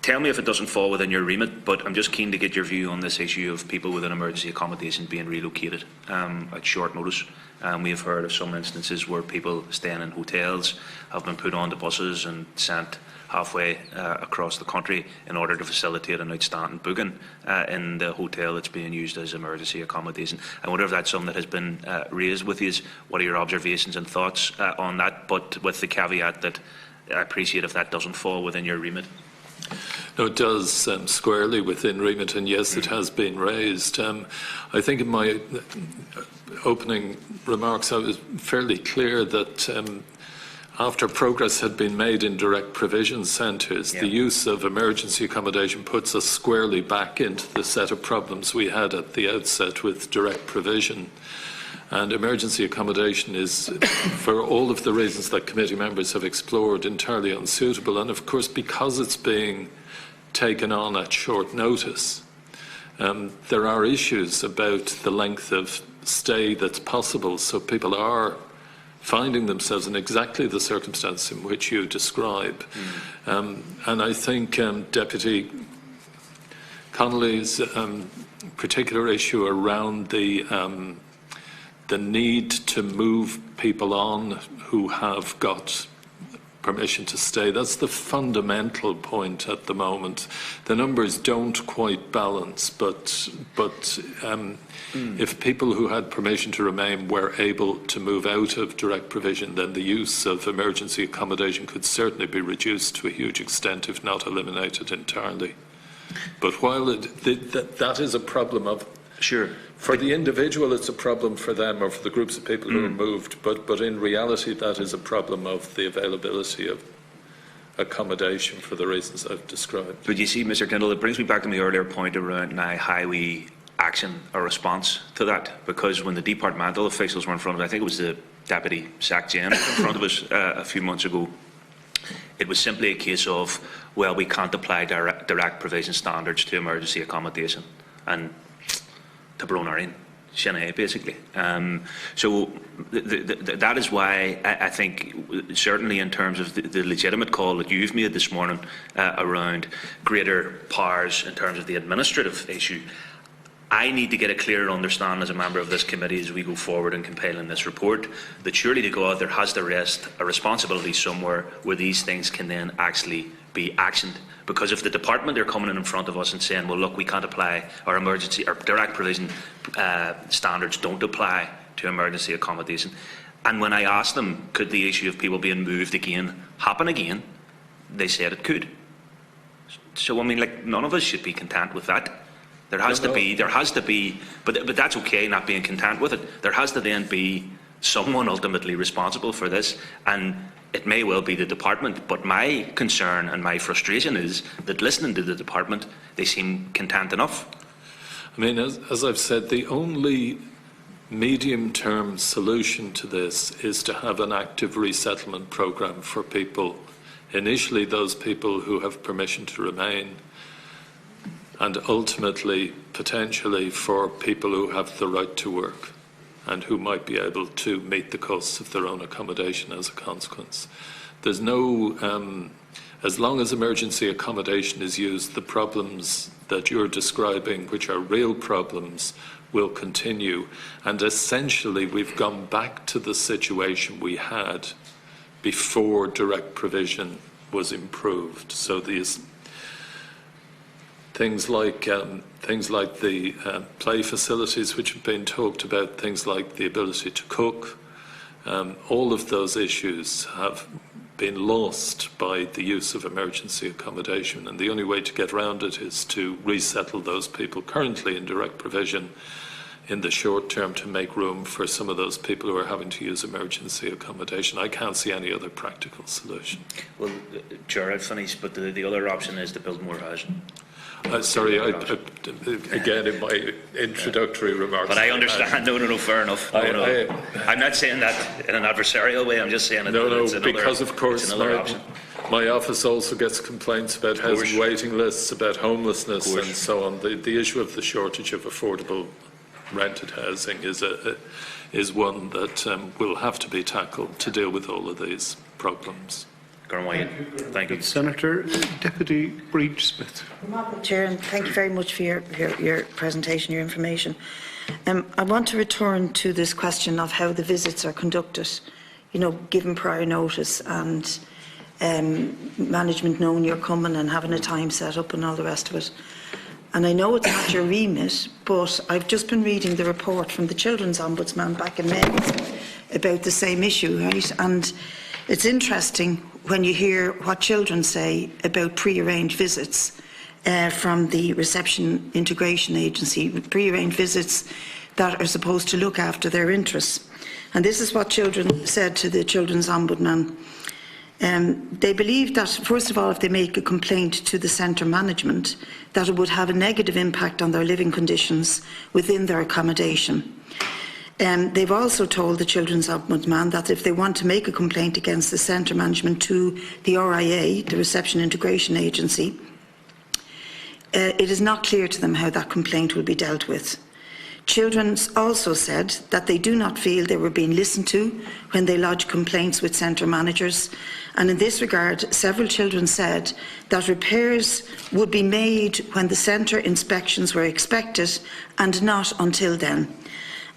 Tell me if it doesn't fall within your remit, but I'm just keen to get your view on this issue of people within emergency accommodation being relocated at short notice. We have heard of some instances where people staying in hotels have been put onto buses and sent halfway across the country in order to facilitate an outstanding booking in the hotel that's being used as emergency accommodation. I wonder if that's something that has been raised with you. What are your observations and thoughts on that? But with the caveat that I appreciate if that doesn't fall within your remit. No, it does squarely within remit, and yes, it has been raised. I think in my opening remarks I was fairly clear that after progress had been made in direct provision centres, the use of emergency accommodation puts us squarely back into the set of problems we had at the outset with direct provision. And emergency accommodation is, for all of the reasons that committee members have explored, entirely unsuitable. And of course, because it's being taken on at short notice, there are issues about the length of stay that's possible. So people are finding themselves in exactly the circumstance in which you describe. And I think Deputy Connolly's particular issue around the need to move people on who have got permission to stay, that's the fundamental point at the moment. The numbers don't quite balance, but if people who had permission to remain were able to move out of direct provision, then the use of emergency accommodation could certainly be reduced to a huge extent, if not eliminated entirely. But while that is a problem of... Sure. For the individual, it's a problem for them or for the groups of people who are moved, but in reality, that is a problem of the availability of accommodation for the reasons I've described. But you see, Mr. Kendall, it brings me back to my earlier point around now how we action a response to that, because when the departmental officials were in front of us, I think it was the Deputy SAC-Gen in front of us a few months ago, it was simply a case of, well, we can't apply direct provision standards to emergency accommodation. And to Bronarin, Chennai, basically. So that is why I think, certainly in terms of the legitimate call that you've made this morning around greater powers in terms of the administrative issue, I need to get a clearer understanding as a member of this committee as we go forward in compiling this report, that surely to God there has to rest a responsibility somewhere where these things can then actually be actioned. Because if the department are coming in front of us and saying, well, look, we can't apply our emergency or direct provision standards don't apply to emergency accommodation, and when I asked them, could the issue of people being moved again happen again, they said it could. So, I mean, like, none of us should be content with that. There has to be, but that's okay, not being content with it. There has to then be someone ultimately responsible for this, and it may well be the department, but my concern and my frustration is that listening to the department, they seem content enough. I mean, as I've said, the only medium-term solution to this is to have an active resettlement programme for people, initially those people who have permission to remain, and ultimately, potentially, for people who have the right to work and who might be able to meet the costs of their own accommodation as a consequence. There's no, as long as emergency accommodation is used, the problems that you're describing, which are real problems, will continue. And essentially, we've gone back to the situation we had before direct provision was improved. So things like the play facilities which have been talked about, things like the ability to cook. All of those issues have been lost by the use of emergency accommodation, and the only way to get around it is to resettle those people currently in direct provision in the short term to make room for some of those people who are having to use emergency accommodation. I can't see any other practical solution. Well, Chair, I've finished, but the other option is to build more housing. Sorry, again, in my introductory remarks. But I understand. No, fair enough. I'm not saying that in an adversarial way. I'm just saying that because of course my office also gets complaints about housing waiting lists, about homelessness and so on. The issue of the shortage of affordable rented housing is one that will have to be tackled to deal with all of these problems. Thank you. Senator Deputy Breach-Smith. Chair, and thank you very much for your presentation, your information. I want to return to this question of how the visits are conducted, given prior notice and management knowing you're coming and having a time set up and all the rest of it. And I know it's not your remit, but I've just been reading the report from the Children's Ombudsman back in May about the same issue, right? And it's interesting when you hear what children say about pre-arranged visits from the Reception Integration Agency, pre-arranged visits that are supposed to look after their interests. And this is what children said to the Children's Ombudsman. They believe that, first of all, if they make a complaint to the centre management, that it would have a negative impact on their living conditions within their accommodation. They've also told the Children's Ombudsman that if they want to make a complaint against the centre management to the RIA, the Reception Integration Agency, it is not clear to them how that complaint will be dealt with. Children also said that they do not feel they were being listened to when they lodged complaints with centre managers, and in this regard several children said that repairs would be made when the centre inspections were expected and not until then.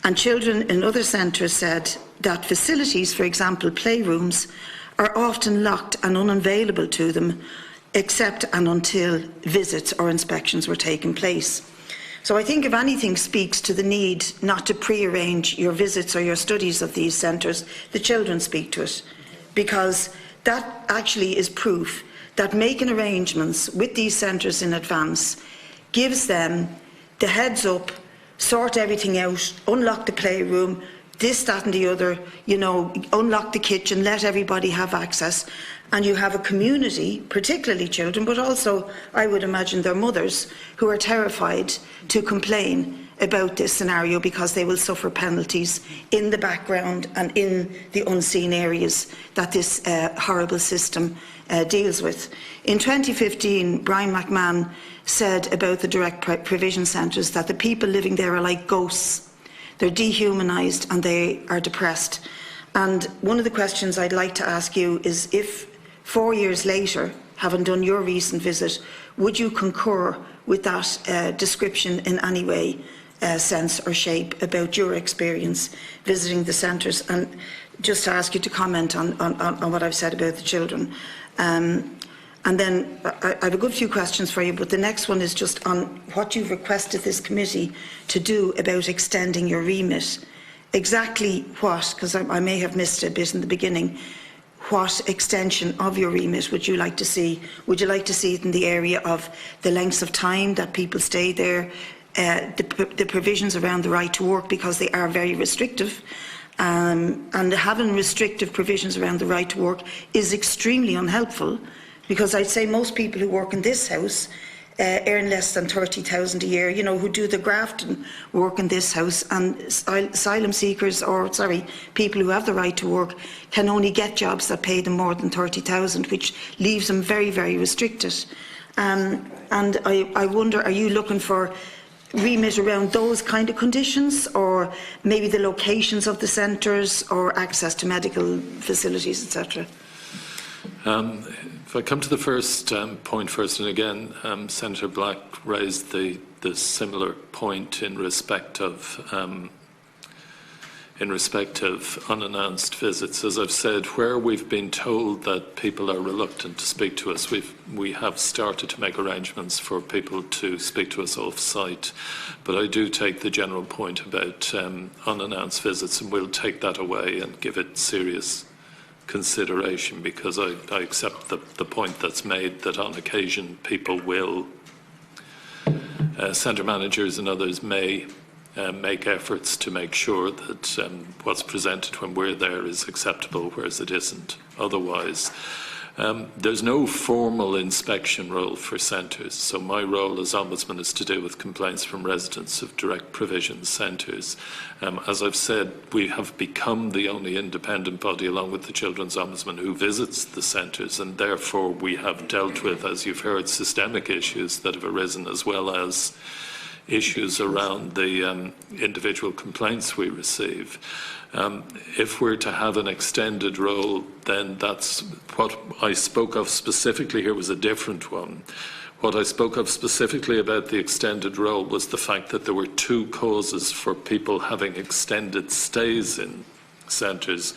And children in other centres said that facilities, for example playrooms, are often locked and unavailable to them except and until visits or inspections were taking place. So I think if anything speaks to the need not to pre-arrange your visits or your studies of these centres, the children speak to it, because that actually is proof that making arrangements with these centres in advance gives them the heads up, sort everything out, unlock the playroom, this, that and the other, unlock the kitchen, let everybody have access, and you have a community, particularly children, but also, I would imagine, their mothers, who are terrified to complain about this scenario because they will suffer penalties in the background and in the unseen areas that this horrible system deals with. In 2015, Brian McMahon said about the direct provision centres that the people living there are like ghosts. They're dehumanised and they are depressed. And one of the questions I'd like to ask you is, if 4 years later, having done your recent visit, would you concur with that description in any way, sense or shape about your experience visiting the centres? And just to ask you to comment on what I've said about the children. And then I have a good few questions for you, but the next one is just on what you've requested this committee to do about extending your remit. Exactly what, because I may have missed a bit in the beginning, what extension of your remit would you like to see? Would you like to see it in the area of the lengths of time that people stay there, the provisions around the right to work, because they are very restrictive, and having restrictive provisions around the right to work is extremely unhelpful, because I'd say most people who work in this House earn less than 30,000 a year, who do the grafting work in this House, and asylum seekers, people who have the right to work, can only get jobs that pay them more than 30,000, which leaves them very, very restricted. And I wonder, are you looking for remit around those kind of conditions, or maybe the locations of the centres, or access to medical facilities, etc.? If I come to the first point first, and again, Senator Black raised the similar point in respect of in respect of unannounced visits. As I've said, where we've been told that people are reluctant to speak to us, we have started to make arrangements for people to speak to us off-site. But I do take the general point about unannounced visits, and we'll take that away and give it serious consideration, because I accept the point that's made that on occasion people will, centre managers and others may make efforts to make sure that what's presented when we're there is acceptable, whereas it isn't otherwise. There's no formal inspection role for centres, so my role as Ombudsman is to deal with complaints from residents of direct provision centres. As I've said, we have become the only independent body, along with the Children's Ombudsman, who visits the centres, and therefore we have dealt with, as you've heard, systemic issues that have arisen, as well as issues around the individual complaints we receive. If we're to have an extended role, then that's what I spoke of specifically here was a different one. What I spoke of specifically about the extended role was the fact that there were two causes for people having extended stays in centres.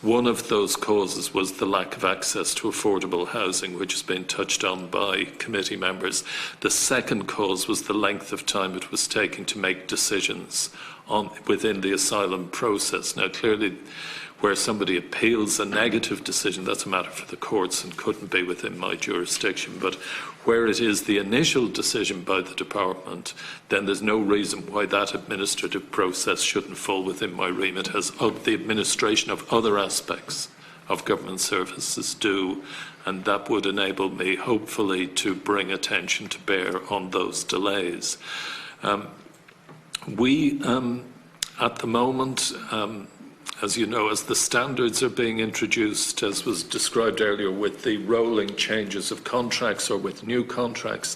One of those causes was the lack of access to affordable housing, which has been touched on by committee members. The second cause was the length of time it was taking to make decisions within the asylum process. Now, clearly, where somebody appeals a negative decision, that's a matter for the courts and couldn't be within my jurisdiction. But where it is the initial decision by the department, then there's no reason why that administrative process shouldn't fall within my remit, as the administration of other aspects of government services do, and that would enable me, hopefully, to bring attention to bear on those delays. At the moment, as you know, as the standards are being introduced, as was described earlier, with the rolling changes of contracts or with new contracts,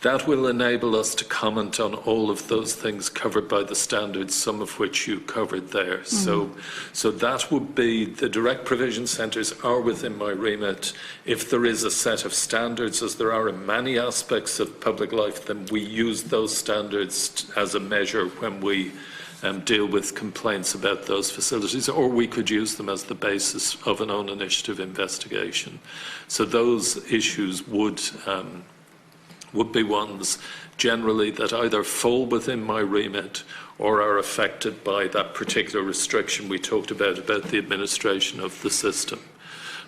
that will enable us to comment on all of those things covered by the standards, some of which you covered there. Mm-hmm. So that would be, the direct provision centres are within my remit. If there is a set of standards, as there are in many aspects of public life, then we use those standards as a measure when we deal with complaints about those facilities, or we could use them as the basis of an own initiative investigation. So those issues would be ones generally that either fall within my remit or are affected by that particular restriction we talked about the administration of the system.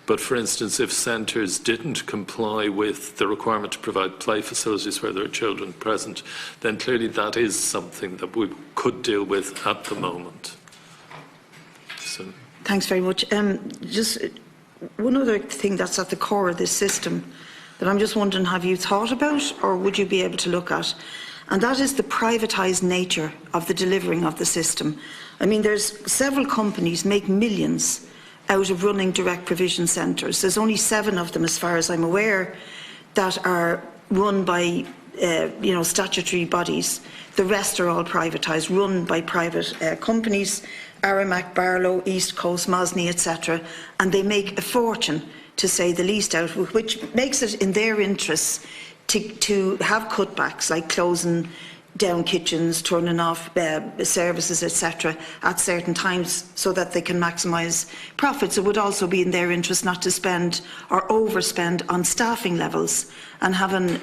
But for instance, if centres didn't comply with the requirement to provide play facilities where there are children present, then clearly that is something that we could deal with at the moment. So. Thanks very much. Just one other thing that's at the core of this system that I'm just wondering, have you thought about, or would you be able to look at? And that is the privatised nature of the delivering of the system. I mean, there's several companies make millions out of running direct provision centres. There's only 7 of them, as far as I'm aware, that are run by statutory bodies. The rest are all privatised, run by private companies, Aramac, Barlow, East Coast, Mosney, etc. And they make a fortune, to say the least, out of it, which makes it in their interests to have cutbacks, like closing down kitchens, turning off services, etc., at certain times, so that they can maximise profits. It would also be in their interest not to spend or overspend on staffing levels and having,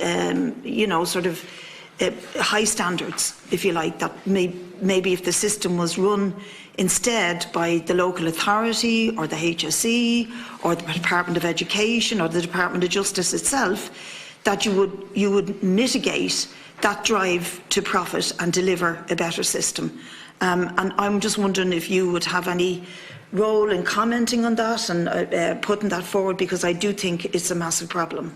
high standards, if you like, that maybe if the system was run instead by the local authority or the HSE or the Department of Education or the Department of Justice itself, that you would mitigate that drive to profit and deliver a better system. And I'm just wondering if you would have any role in commenting on that and putting that forward, because I do think it's a massive problem.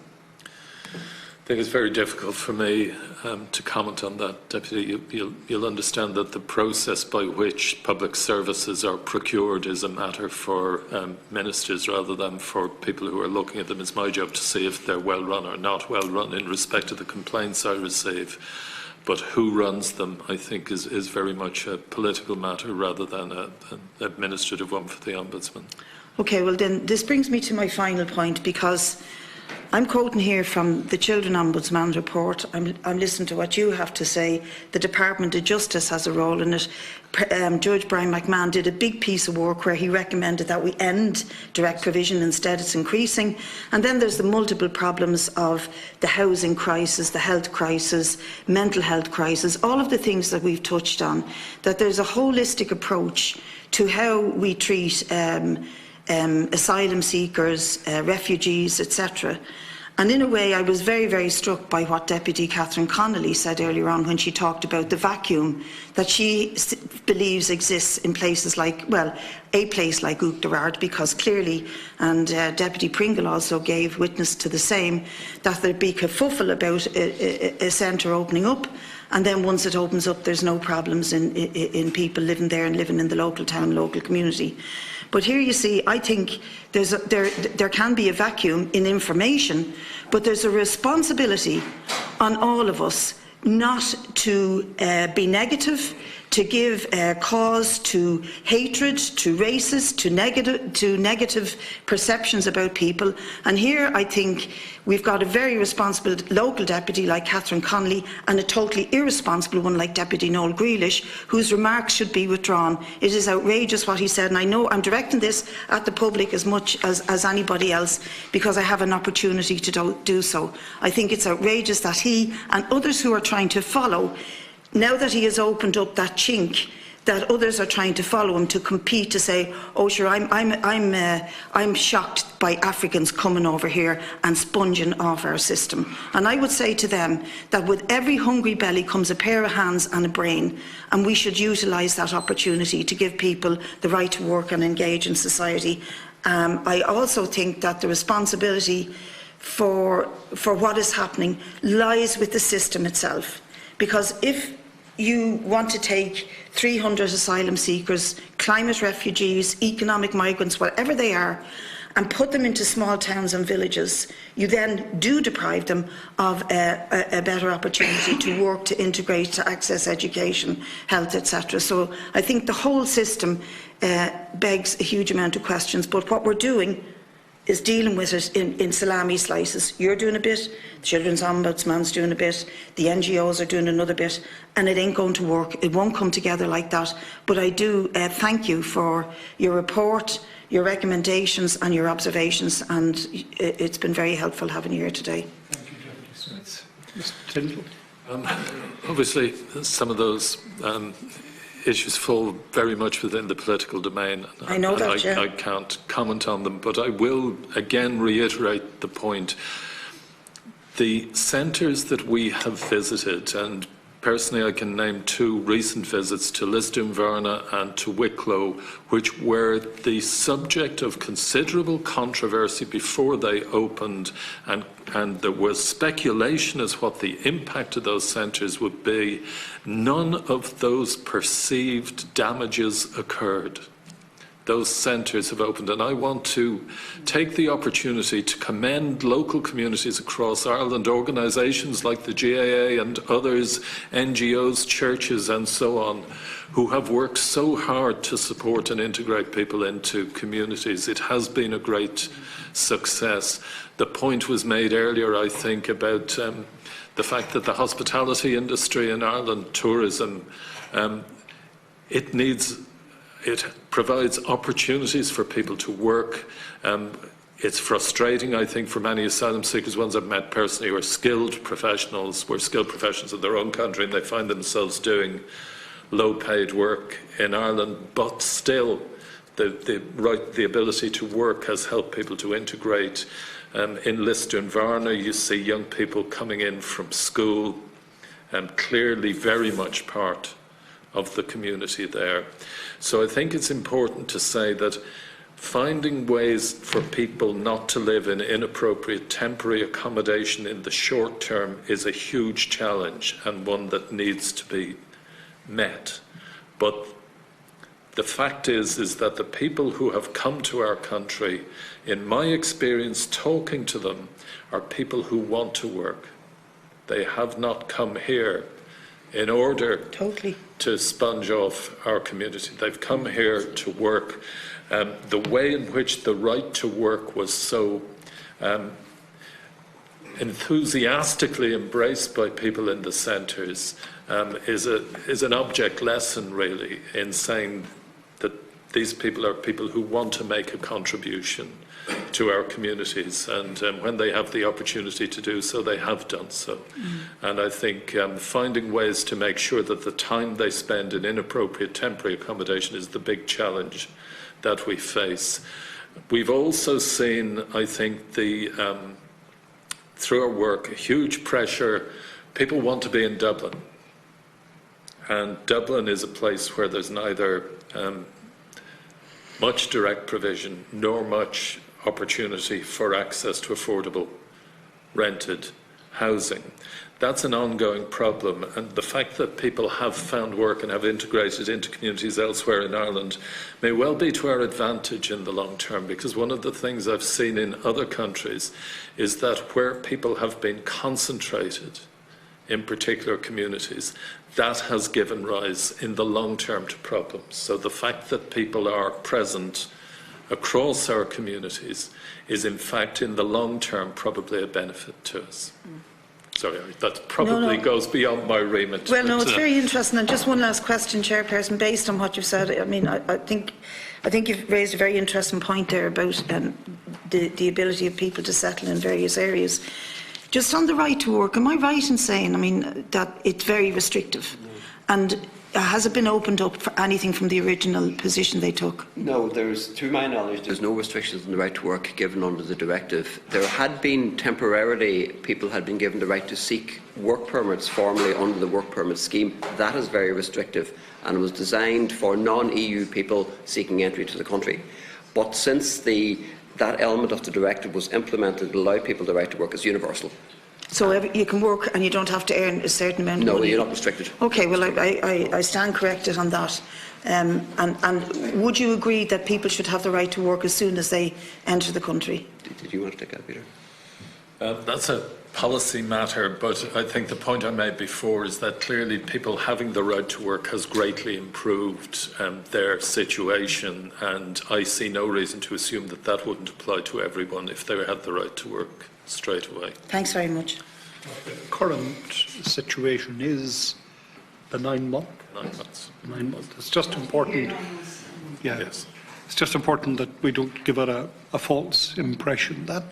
I think it's very difficult for me to comment on that, Deputy. You'll understand that the process by which public services are procured is a matter for ministers rather than for people who are looking at them. It's my job to see if they're well run or not well run in respect to the complaints I receive. But who runs them, I think, is very much a political matter rather than an administrative one for the Ombudsman. Okay, well then this brings me to my final point, because I'm quoting here from the Children Ombudsman report. I'm listening to what you have to say. The Department of Justice has a role in it. Judge Brian McMahon did a big piece of work where he recommended that we end direct provision. Instead, it's increasing. And then there's the multiple problems of the housing crisis, the health crisis, mental health crisis, all of the things that we've touched on, that there's a holistic approach to how we treat asylum seekers, refugees, etc. And in a way, I was very, very struck by what Deputy Catherine Connolly said earlier on when she talked about the vacuum that she believes exists in places like, well, a place like Oireachtas, because clearly, and Deputy Pringle also gave witness to the same, that there'd be kerfuffle about a centre opening up, and then once it opens up, there's no problems in people living there and living in the local town, local community. But here you see, I think there can be a vacuum in information, but there's a responsibility on all of us not to be negative, to give cause to hatred, to racist, to negative perceptions about people. And here I think we've got a very responsible local deputy like Catherine Connolly and a totally irresponsible one like Deputy Noel Grealish, whose remarks should be withdrawn. It is outrageous what he said, and I know I'm directing this at the public as much as anybody else because I have an opportunity to do so. I think it's outrageous that he and others who are trying to follow, now that he has opened up that chink, that others are trying to follow him to compete to say, oh sure, I'm shocked by Africans coming over here and sponging off our system. And I would say to them that with every hungry belly comes a pair of hands and a brain, and we should utilise that opportunity to give people the right to work and engage in society. I also think that the responsibility for what is happening lies with the system itself. Because if you want to take 300 asylum seekers, climate refugees, economic migrants, whatever they are, and put them into small towns and villages, you then do deprive them of a better opportunity to work, to integrate, to access education, health, etc. So I think the whole system begs a huge amount of questions, but what we're doing is dealing with it in salami slices. You're doing a bit, the Children's Ombudsman's doing a bit, the NGOs are doing another bit, and it ain't going to work. It won't come together like that. But I do thank you for your report, your recommendations and your observations, and it's been very helpful having you here today. Thank you, Deputy Smith. Mr. Tyndall. Obviously, some of those issues fall very much within the political domain. I know that, yeah. I can't comment on them, but I will again reiterate the point. The centres that we have visited, and personally I can name two recent visits to Lisdoonvarna and to Wicklow, which were the subject of considerable controversy before they opened, and there was speculation as what the impact of those centres would be. None of those perceived damages occurred. Those centres have opened, and I want to take the opportunity to commend local communities across Ireland, organisations like the GAA and others, NGOs, churches and so on, who have worked so hard to support and integrate people into communities. It has been a great success. The point was made earlier, I think, about the fact that the hospitality industry in Ireland, tourism, it provides opportunities for people to work. It's frustrating, I think, for many asylum seekers, ones I've met personally, who are skilled professionals in their own country, and they find themselves doing low-paid work in Ireland, but still the ability to work has helped people to integrate. In Lisdoonvarna, you see young people coming in from school, clearly very much part of the community there. So I think it's important to say that finding ways for people not to live in inappropriate temporary accommodation in the short term is a huge challenge and one that needs to be met. But the fact is that the people who have come to our country, in my experience talking to them, are people who want to work. They have not come here in order to sponge off our community. They've come here to work. The way in which the right to work was so enthusiastically embraced by people in the centres is an object lesson, really, in saying that these people are people who want to make a contribution to our communities, and when they have the opportunity to do so, they have done so. And I think finding ways to make sure that the time they spend in inappropriate temporary accommodation is the big challenge that we face. We've also seen, I think, through our work, huge pressure. People want to be in Dublin, and Dublin is a place where there's neither much direct provision nor much opportunity for access to affordable rented housing. That's an ongoing problem, and the fact that people have found work and have integrated into communities elsewhere in Ireland may well be to our advantage in the long term, because one of the things I've seen in other countries is that where people have been concentrated in particular communities, that has given rise in the long term to problems. So the fact that people are present across our communities is in fact in the long term probably a benefit to us. Sorry, that probably goes beyond my remit. Well, no, it's very interesting. And just one last question, Chairperson, based on what you've said. I mean, I think you've raised a very interesting point there about the ability of people to settle in various areas. Just on the right to work, am I right in saying, I mean, that it's very restrictive? And has it been opened up for anything from the original position they took? No, to my knowledge, there's no restrictions on the right to work given under the directive. There had been temporarily, people had been given the right to seek work permits formerly under the work permit scheme. That is very restrictive and was designed for non-EU people seeking entry to the country. But since that element of the directive was implemented to allow people the right to work, is universal. So you can work and you don't have to earn a certain amount of money? No, you're not restricted. Okay, well, I stand corrected on that. And would you agree that people should have the right to work as soon as they enter the country? Did you want to take that, Peter? That's a policy matter, but I think the point I made before is that clearly people having the right to work has greatly improved their situation, and I see no reason to assume that that wouldn't apply to everyone if they had the right to work straight away. Thanks very much. The current situation is the 9 month. 9 months. 9 months. It's just important. Yeah. Yes. It's just important that we don't give it a false impression. That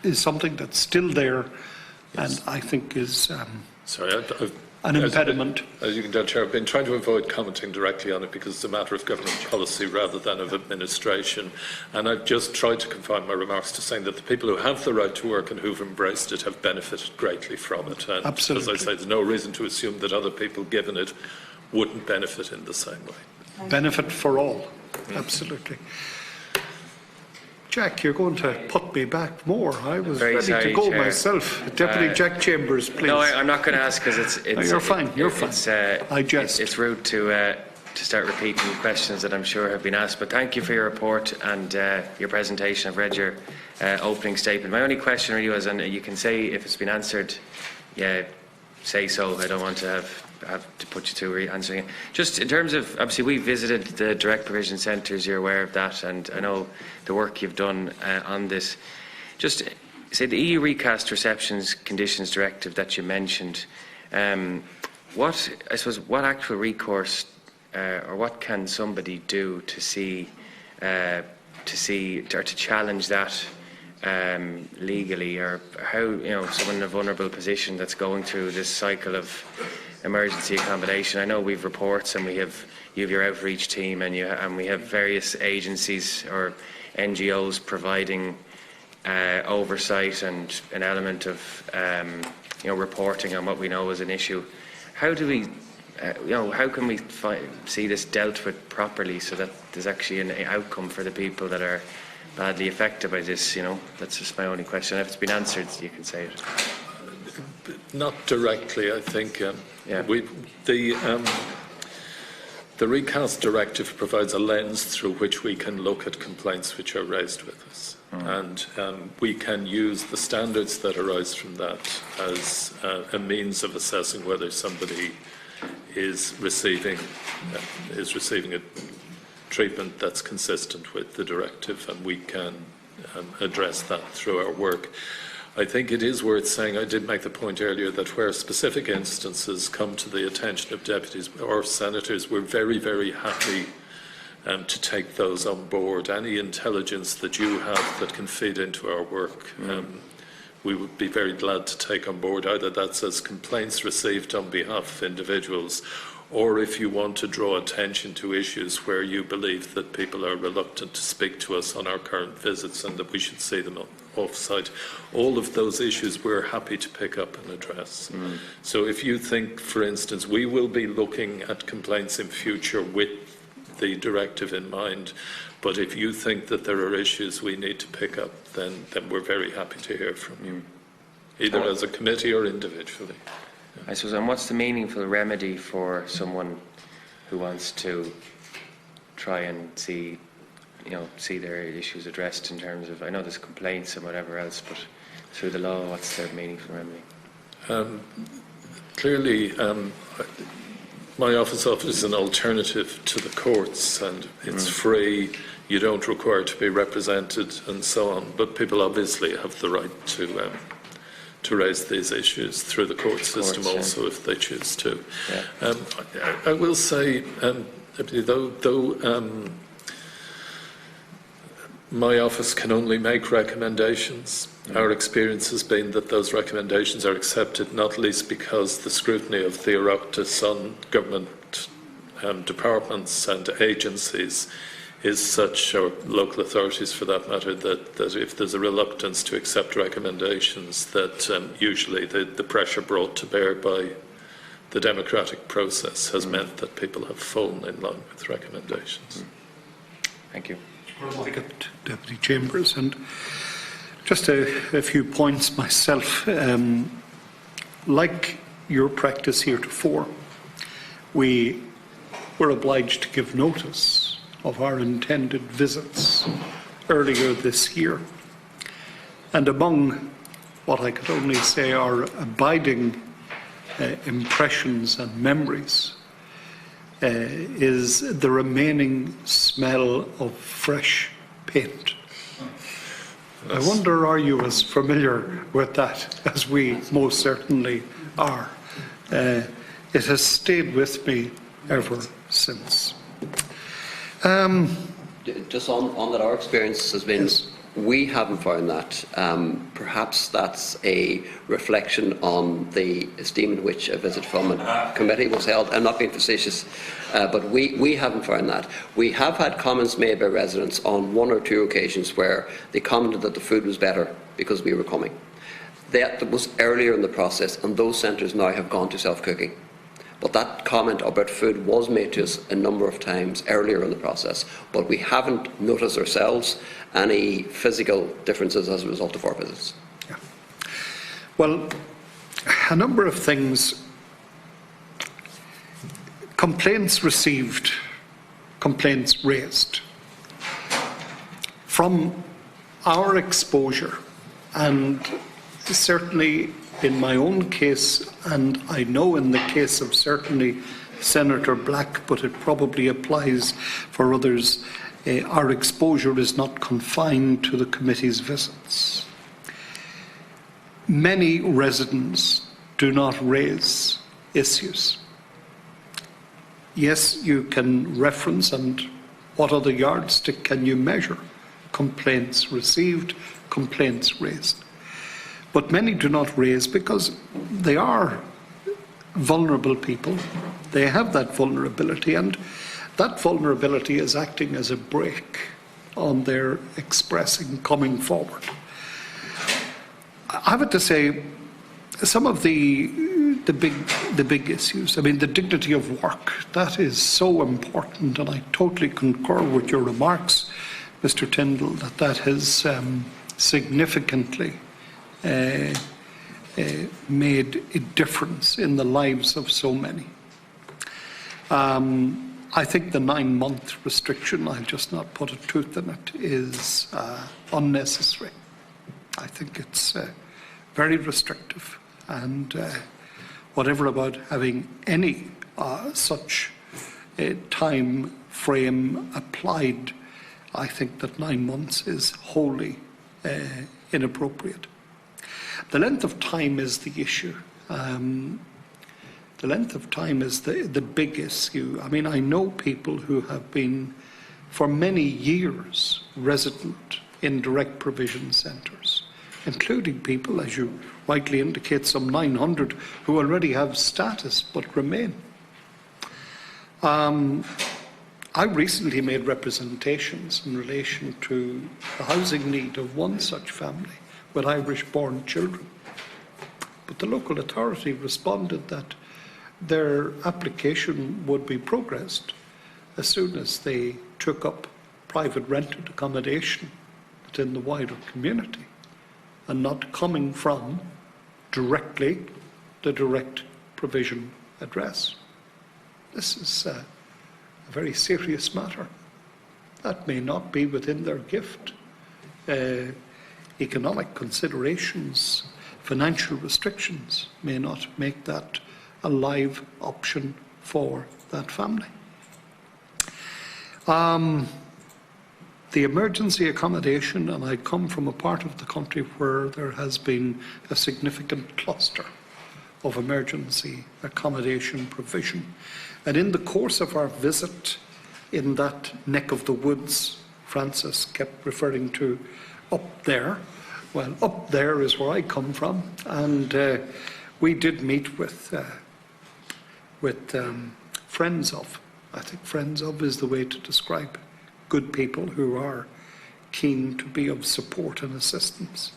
is something that's still there, and I think is an impediment. As you can tell, Chair, I've been trying to avoid commenting directly on it because it's a matter of government policy rather than of administration. And I've just tried to confine my remarks to saying that the people who have the right to work and who've embraced it have benefited greatly from it. And absolutely. As I say, there's no reason to assume that other people given it wouldn't benefit in the same way. Benefit for all. Absolutely. Jack, you're going to put me back more. I was ready to go myself. Deputy Jack Chambers, please. No, I'm not going to ask because it's you're fine. You're fine. I jest. It's rude to start repeating questions that I'm sure have been asked. But thank you for your report and your presentation. I've read your opening statement. My only question really was, and you can say if it's been answered, say so. I don't want to have to put you to answering it. Just in terms of, obviously we visited the direct provision centres, you're aware of that, and I know the work you've done on this. Just say the EU recast receptions conditions directive that you mentioned, what actual recourse or what can somebody do to challenge that legally, or how, someone in a vulnerable position that's going through this cycle of emergency accommodation? I know we've reports and you have your outreach team and we have various agencies or NGOs providing oversight and an element of reporting on what we know is an issue. How do we how can we see this dealt with properly so that there's actually an outcome for the people that are badly affected by this? That's just my only question. If it's been answered, you can say it. Not directly, I think. The recast directive provides a lens through which we can look at complaints which are raised with us, and we can use the standards that arise from that as a means of assessing whether somebody is receiving a treatment that's consistent with the directive, and we can address that through our work. I think it is worth saying, I did make the point earlier, that where specific instances come to the attention of deputies or senators, we're very, very happy to take those on board. Any intelligence that you have that can feed into our work, we would be very glad to take on board, either that's as complaints received on behalf of individuals, or if you want to draw attention to issues where you believe that people are reluctant to speak to us on our current visits and that we should see them off-site. All of those issues we're happy to pick up and address. So if you think, for instance, we will be looking at complaints in future with the directive in mind, but if you think that there are issues we need to pick up, then we're very happy to hear from you, either as a committee or individually. I suppose, and what's the meaningful remedy for someone who wants to try and see their issues addressed in terms of, I know there's complaints and whatever else, but through the law, what's the meaningful remedy? Clearly, my office offers an alternative to the courts, and it's free. You don't require to be represented, and so on. But people obviously have the right to raise these issues through the court system also, if they choose to. Yeah. I will say, though my office can only make recommendations, our experience has been that those recommendations are accepted, not least because the scrutiny of the Oireachtas on government departments and agencies is such, or local authorities for that matter, that if there's a reluctance to accept recommendations, that usually the pressure brought to bear by the democratic process has meant that people have fallen in line with recommendations. Thank you. Deputy Chambers, and just a few points myself. Like your practice heretofore, we were obliged to give notice of our intended visits earlier this year. And among what I could only say are abiding impressions and memories is the remaining smell of fresh paint. I wonder, are you as familiar with that as we most certainly are? It has stayed with me ever since. Just on that, our experience has been, we haven't found that. Perhaps that's a reflection on the esteem in which a visit from a committee was held. I'm not being facetious, but we haven't found that. We have had comments made by residents on one or two occasions where they commented that the food was better because we were coming. That was earlier in the process, and those centres now have gone to self-cooking. But that comment about food was made to us a number of times earlier in the process, but we haven't noticed ourselves any physical differences as a result of our visits. Yeah. Well, a number of things. Complaints received, complaints raised. From our exposure, and certainly in my own case, and I know in the case of certainly Senator Black, but it probably applies for others, our exposure is not confined to the committee's visits. Many residents do not raise issues. Yes, you can reference, and what other yardstick can you measure? Complaints received, complaints raised. But many do not raise because they are vulnerable people. They have that vulnerability, and that vulnerability is acting as a brake on their expressing, coming forward. I have to say, some of the big issues, I mean, the dignity of work, that is so important, and I totally concur with your remarks, Mr. Tyndall, that has significantly made a difference in the lives of so many. I think the 9-month restriction, I'll just not put a tooth in it, is unnecessary. I think it's very restrictive, and whatever about having any such time frame applied, I think that 9 months is wholly inappropriate. The length of time is the issue. The length of time is the big issue. I mean, I know people who have been for many years resident in direct provision centres, including people, as you rightly indicate, some 900 who already have status but remain. I recently made representations in relation to the housing need of one such family with Irish-born children. But the local authority responded that their application would be progressed as soon as they took up private rented accommodation within the wider community and not coming from directly the direct provision address. This is a very serious matter. That may not be within their gift. Economic considerations, financial restrictions may not make that a live option for that family. The emergency accommodation, and I come from a part of the country where there has been a significant cluster of emergency accommodation provision. And in the course of our visit in that neck of the woods, Francis kept referring to up there. Well, up there is where I come from, and we did meet with friends of. I think friends of is the way to describe good people who are keen to be of support and assistance.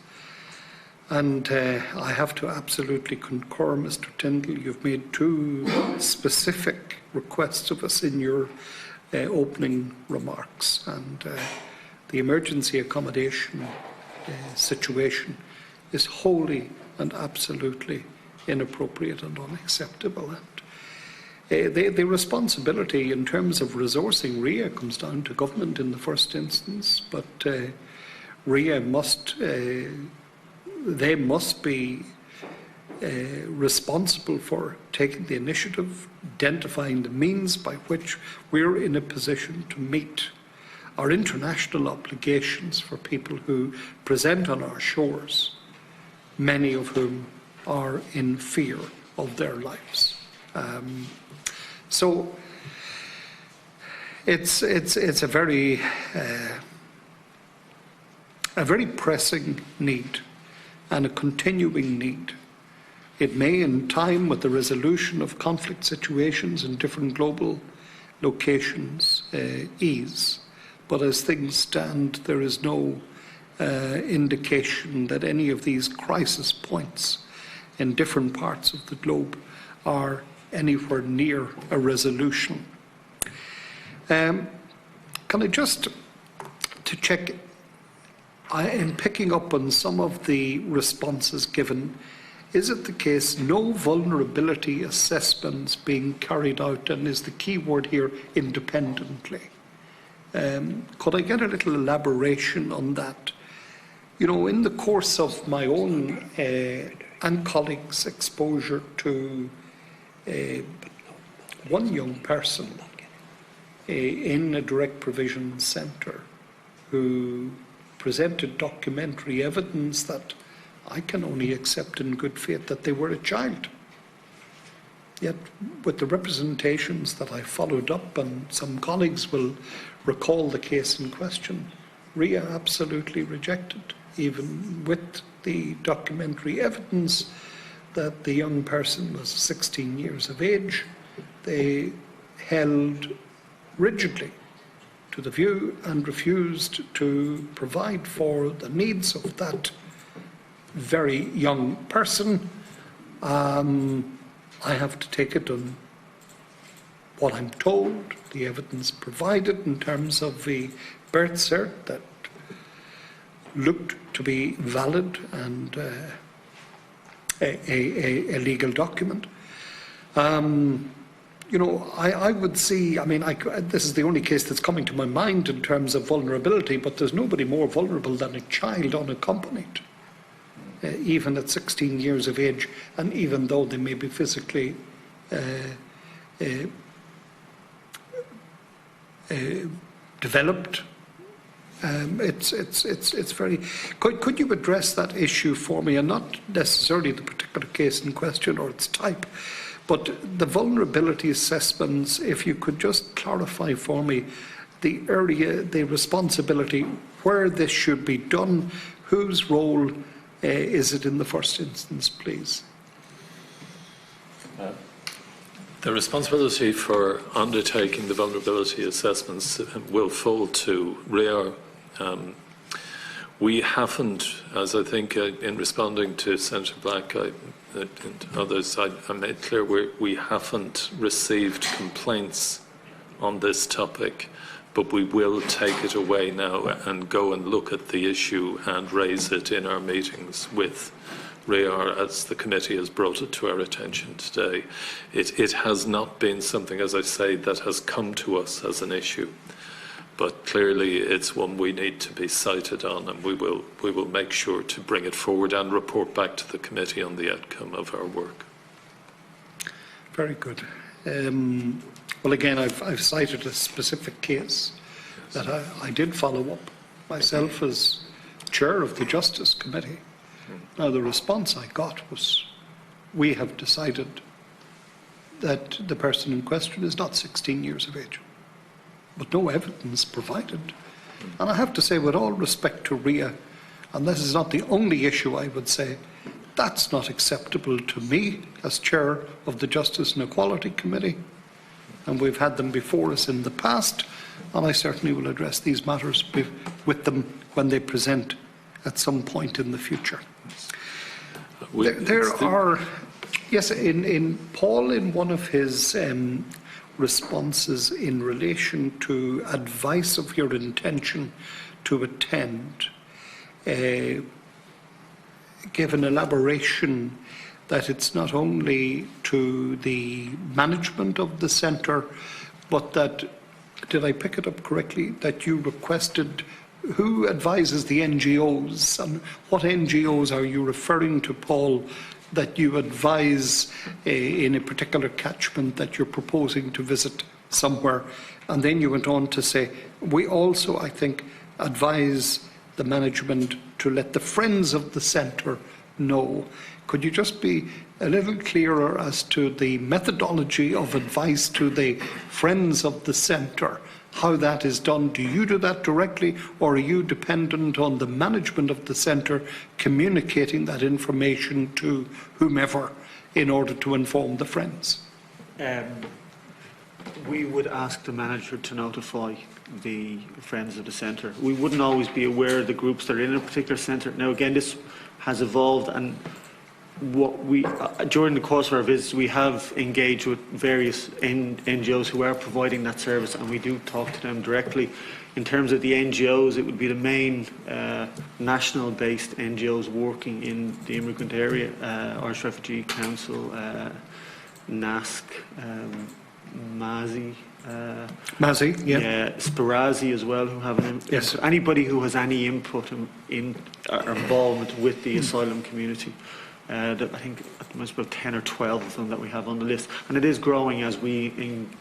And I have to absolutely concur, Mr. Tyndall. You've made two specific requests of us in your opening remarks, and the emergency accommodation situation is wholly and absolutely inappropriate and unacceptable. And the responsibility in terms of resourcing RIA comes down to government in the first instance, but RIA must be responsible for taking the initiative, identifying the means by which we're in a position to meet our international obligations for people who present on our shores, many of whom are in fear of their lives. So it's a very pressing need and a continuing need. It may, in time, with the resolution of conflict situations in different global locations, ease. But as things stand, there is no indication that any of these crisis points in different parts of the globe are anywhere near a resolution. Can I just, to check, I am picking up on some of the responses given. Is it the case no vulnerability assessments being carried out, and is the key word here independently? Could I get a little elaboration on that? You know, in the course of my own and colleagues' exposure to one young person in a direct provision centre who presented documentary evidence that I can only accept in good faith that they were a child. Yet with the representations that I followed up, and some colleagues will recall the case in question, RIA absolutely rejected, even with the documentary evidence that the young person was 16 years of age. They held rigidly to the view and refused to provide for the needs of that very young person. I have to take it on what I'm told, the evidence provided in terms of the birth cert that looked to be valid and a legal document. You know, I would see, I mean, this is the only case that's coming to my mind in terms of vulnerability, but there's nobody more vulnerable than a child unaccompanied, even at 16 years of age, and even though they may be physically developed It's very. Could you address that issue for me, and not necessarily the particular case in question or its type, but the vulnerability assessments? If you could just clarify for me the area, the responsibility, where this should be done, whose role is it in the first instance, please? The responsibility for undertaking the vulnerability assessments will fall to RIAR. We haven't, as I think in responding to Senator Black and others, I made clear we haven't received complaints on this topic, but we will take it away now and go and look at the issue and raise it in our meetings with RIAR, as the committee has brought it to our attention today. It has not been something, as I say, that has come to us as an issue, but clearly it's one we need to be cited on, and we will make sure to bring it forward and report back to the committee on the outcome of our work. Very good. Well, again, I've cited a specific case that I did follow up myself as chair of the Justice Committee. Now, the response I got was, we have decided that the person in question is not 16 years of age, but no evidence provided. And I have to say, with all respect to RIA, and this is not the only issue I would say, that's not acceptable to me as chair of the Justice and Equality Committee. And we've had them before us in the past, and I certainly will address these matters with them when they present at some point in the future. There are, yes, in Paul, in one of his responses in relation to advice of your intention to attend, gave an elaboration that it's not only to the management of the centre, but that, did I pick it up correctly, that you requested who advises the NGOs, and what NGOs are you referring to, Paul, that you advise in a particular catchment that you're proposing to visit somewhere? And then you went on to say, we also, I think, advise the management to let the friends of the centre know. Could you just be a little clearer as to the methodology of advice to the friends of the centre, how that is done? Do you do that directly, or are you dependent on the management of the centre communicating that information to whomever in order to inform the friends? We would ask the manager to notify the friends of the centre. We wouldn't always be aware of the groups that are in a particular centre. Now, again, this has evolved, and what we, during the course of our visits, we have engaged with various NGOs who are providing that service, and we do talk to them directly. In terms of the NGOs, it would be the main national-based NGOs working in the immigrant area, Irish Refugee Council, NASC, MASI, yeah, Spirazi as well, who have an yes. Anybody who has any input in or involvement with the asylum community. I think there's about 10 or 12 of them that we have on the list, and it is growing as we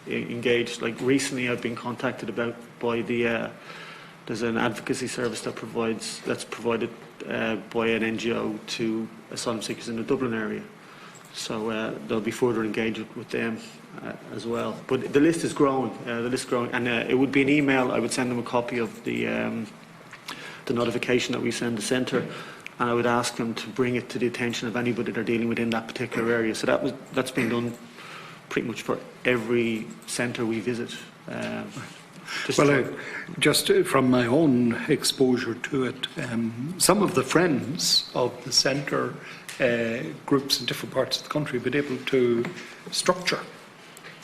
engage. Like recently, I've been contacted by the there's an advocacy service that's provided by an NGO to asylum seekers in the Dublin area. So there'll be further engagement with them as well. But the list is growing. And it would be an email. I would send them a copy of the notification that we send the centre. And I would ask them to bring it to the attention of anybody they're dealing with in that particular area. So that's been done pretty much for every centre we visit. Just from my own exposure to it, some of the friends of the centre, groups in different parts of the country, have been able to structure,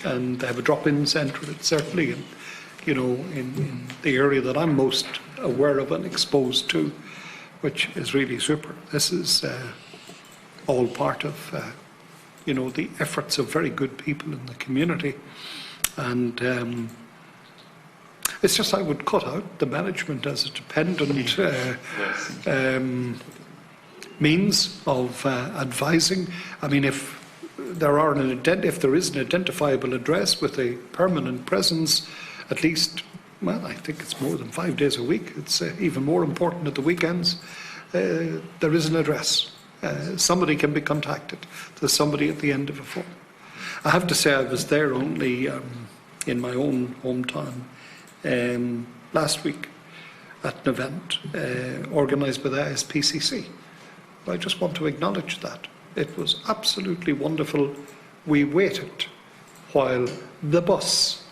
and they have a drop-in centre. It's certainly, in the area that I'm most aware of and exposed to, which is really super. This is all part of, the efforts of very good people in the community. And it's just I would cut out the management as a dependent means of advising. I mean, if there is an identifiable address with a permanent presence, at least well, I think it's more than 5 days a week. It's even more important at the weekends. There is an address. Somebody can be contacted. There's somebody at the end of a phone. I have to say I was there only in my own hometown last week at an event organised by the ISPCC. I just want to acknowledge that. It was absolutely wonderful. We waited while the bus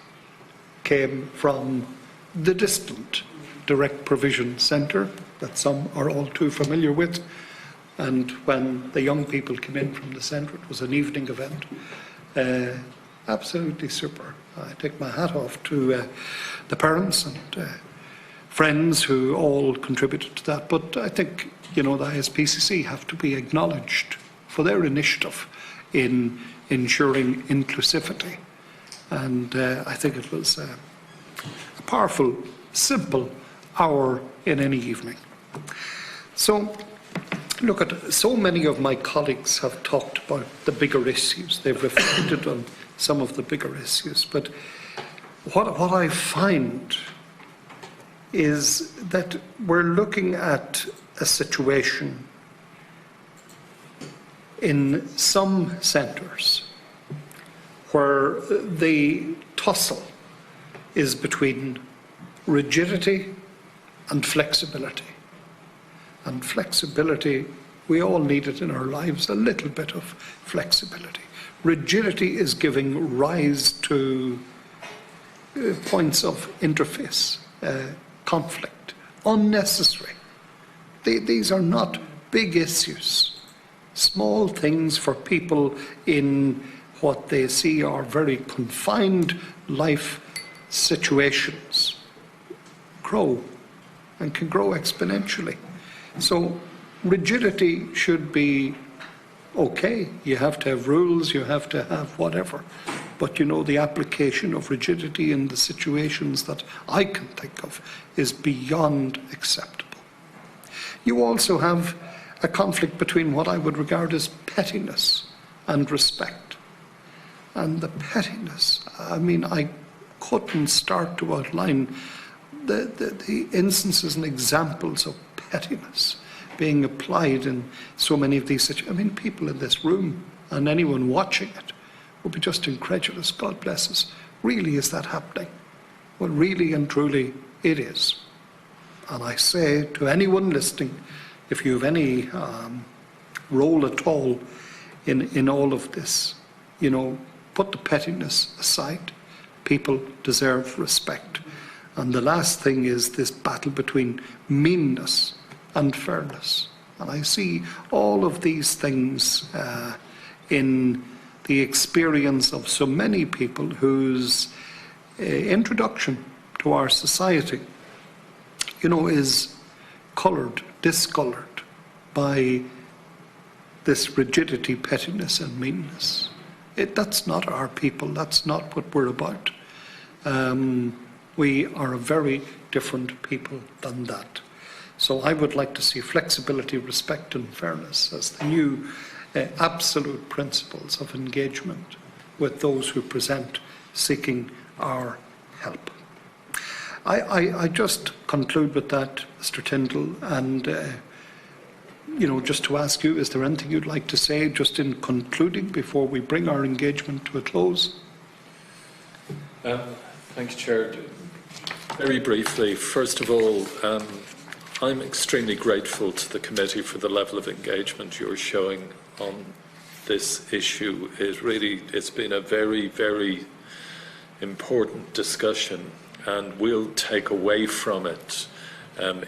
came from the distant direct provision centre that some are all too familiar with. And when the young people came in from the centre, it was an evening event. Absolutely super. I take my hat off to the parents and friends who all contributed to that. But I think, the ISPCC have to be acknowledged for their initiative in ensuring inclusivity. And I think it was a powerful, simple hour in any evening. So, look, so many of my colleagues have talked about the bigger issues. They've reflected on some of the bigger issues. But what I find is that we're looking at a situation in some centres where the tussle is between rigidity and flexibility. And flexibility, we all need it in our lives, a little bit of flexibility. Rigidity is giving rise to points of interface, conflict, unnecessary. These are not big issues, small things for people in what they see are very confined life situations grow and can grow exponentially. So rigidity should be okay. You have to have rules, you have to have whatever. But the application of rigidity in the situations that I can think of is beyond acceptable. You also have a conflict between what I would regard as pettiness and respect. And the pettiness, I couldn't start to outline the instances and examples of pettiness being applied in so many of these situations. People in this room and anyone watching it will be just incredulous. God bless us. Really, is that happening? Well, really and truly, it is. And I say to anyone listening, if you have any role at all in all of this, put the pettiness aside. People deserve respect. And the last thing is this battle between meanness and fairness. And I see all of these things in the experience of so many people whose introduction to our society, is coloured, discoloured by this rigidity, pettiness and meanness. That's not our people. That's not what we're about. We are a very different people than that. So I would like to see flexibility, respect and fairness as the new absolute principles of engagement with those who present seeking our help. I just conclude with that, Mr. Tyndall, and just to ask you, is there anything you'd like to say just in concluding before we bring our engagement to a close? Thank you, Chair. Very briefly, first of all, I'm extremely grateful to the committee for the level of engagement you're showing on this issue. It's been a very, very important discussion, and we'll take away from it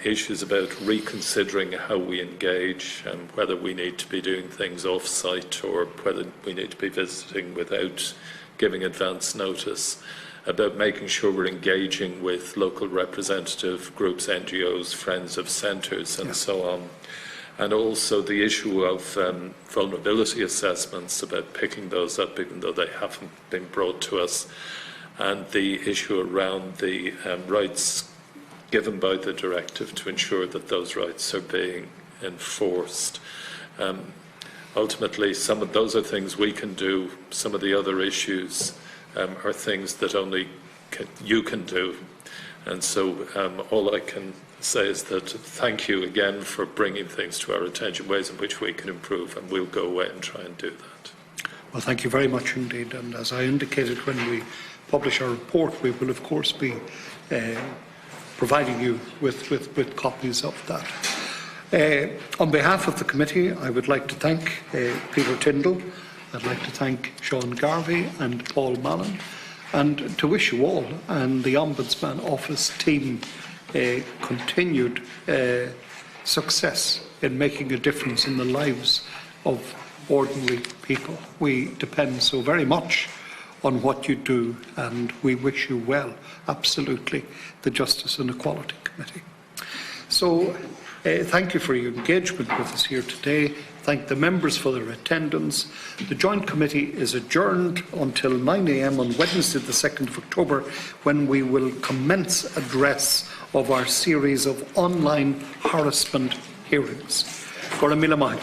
issues about reconsidering how we engage and whether we need to be doing things off-site or whether we need to be visiting without giving advance notice, about making sure we're engaging with local representative groups, NGOs, friends of centres and so on. And also the issue of vulnerability assessments, about picking those up even though they haven't been brought to us, and the issue around the rights given by the directive to ensure that those rights are being enforced. Ultimately, some of those are things we can do. Some of the other issues are things that only you can do. And so all I can say is that thank you again for bringing things to our attention, ways in which we can improve, and we'll go away and try and do that. Well, thank you very much indeed. And as I indicated when we publish our report, we will of course be providing you with copies of that. On behalf of the committee, I would like to thank Peter Tyndall. I'd like to thank Sean Garvey and Paul Mallon, and to wish you all and the Ombudsman Office team continued success in making a difference in the lives of ordinary people. We depend so very much on what you do, and we wish you well, absolutely, the Justice and Equality Committee. So, thank you for your engagement with us here today. Thank the members for their attendance. The Joint Committee is adjourned until 9 a.m. on Wednesday the 2nd of October, when we will commence address of our series of online harassment hearings. Gora Mila Maigh.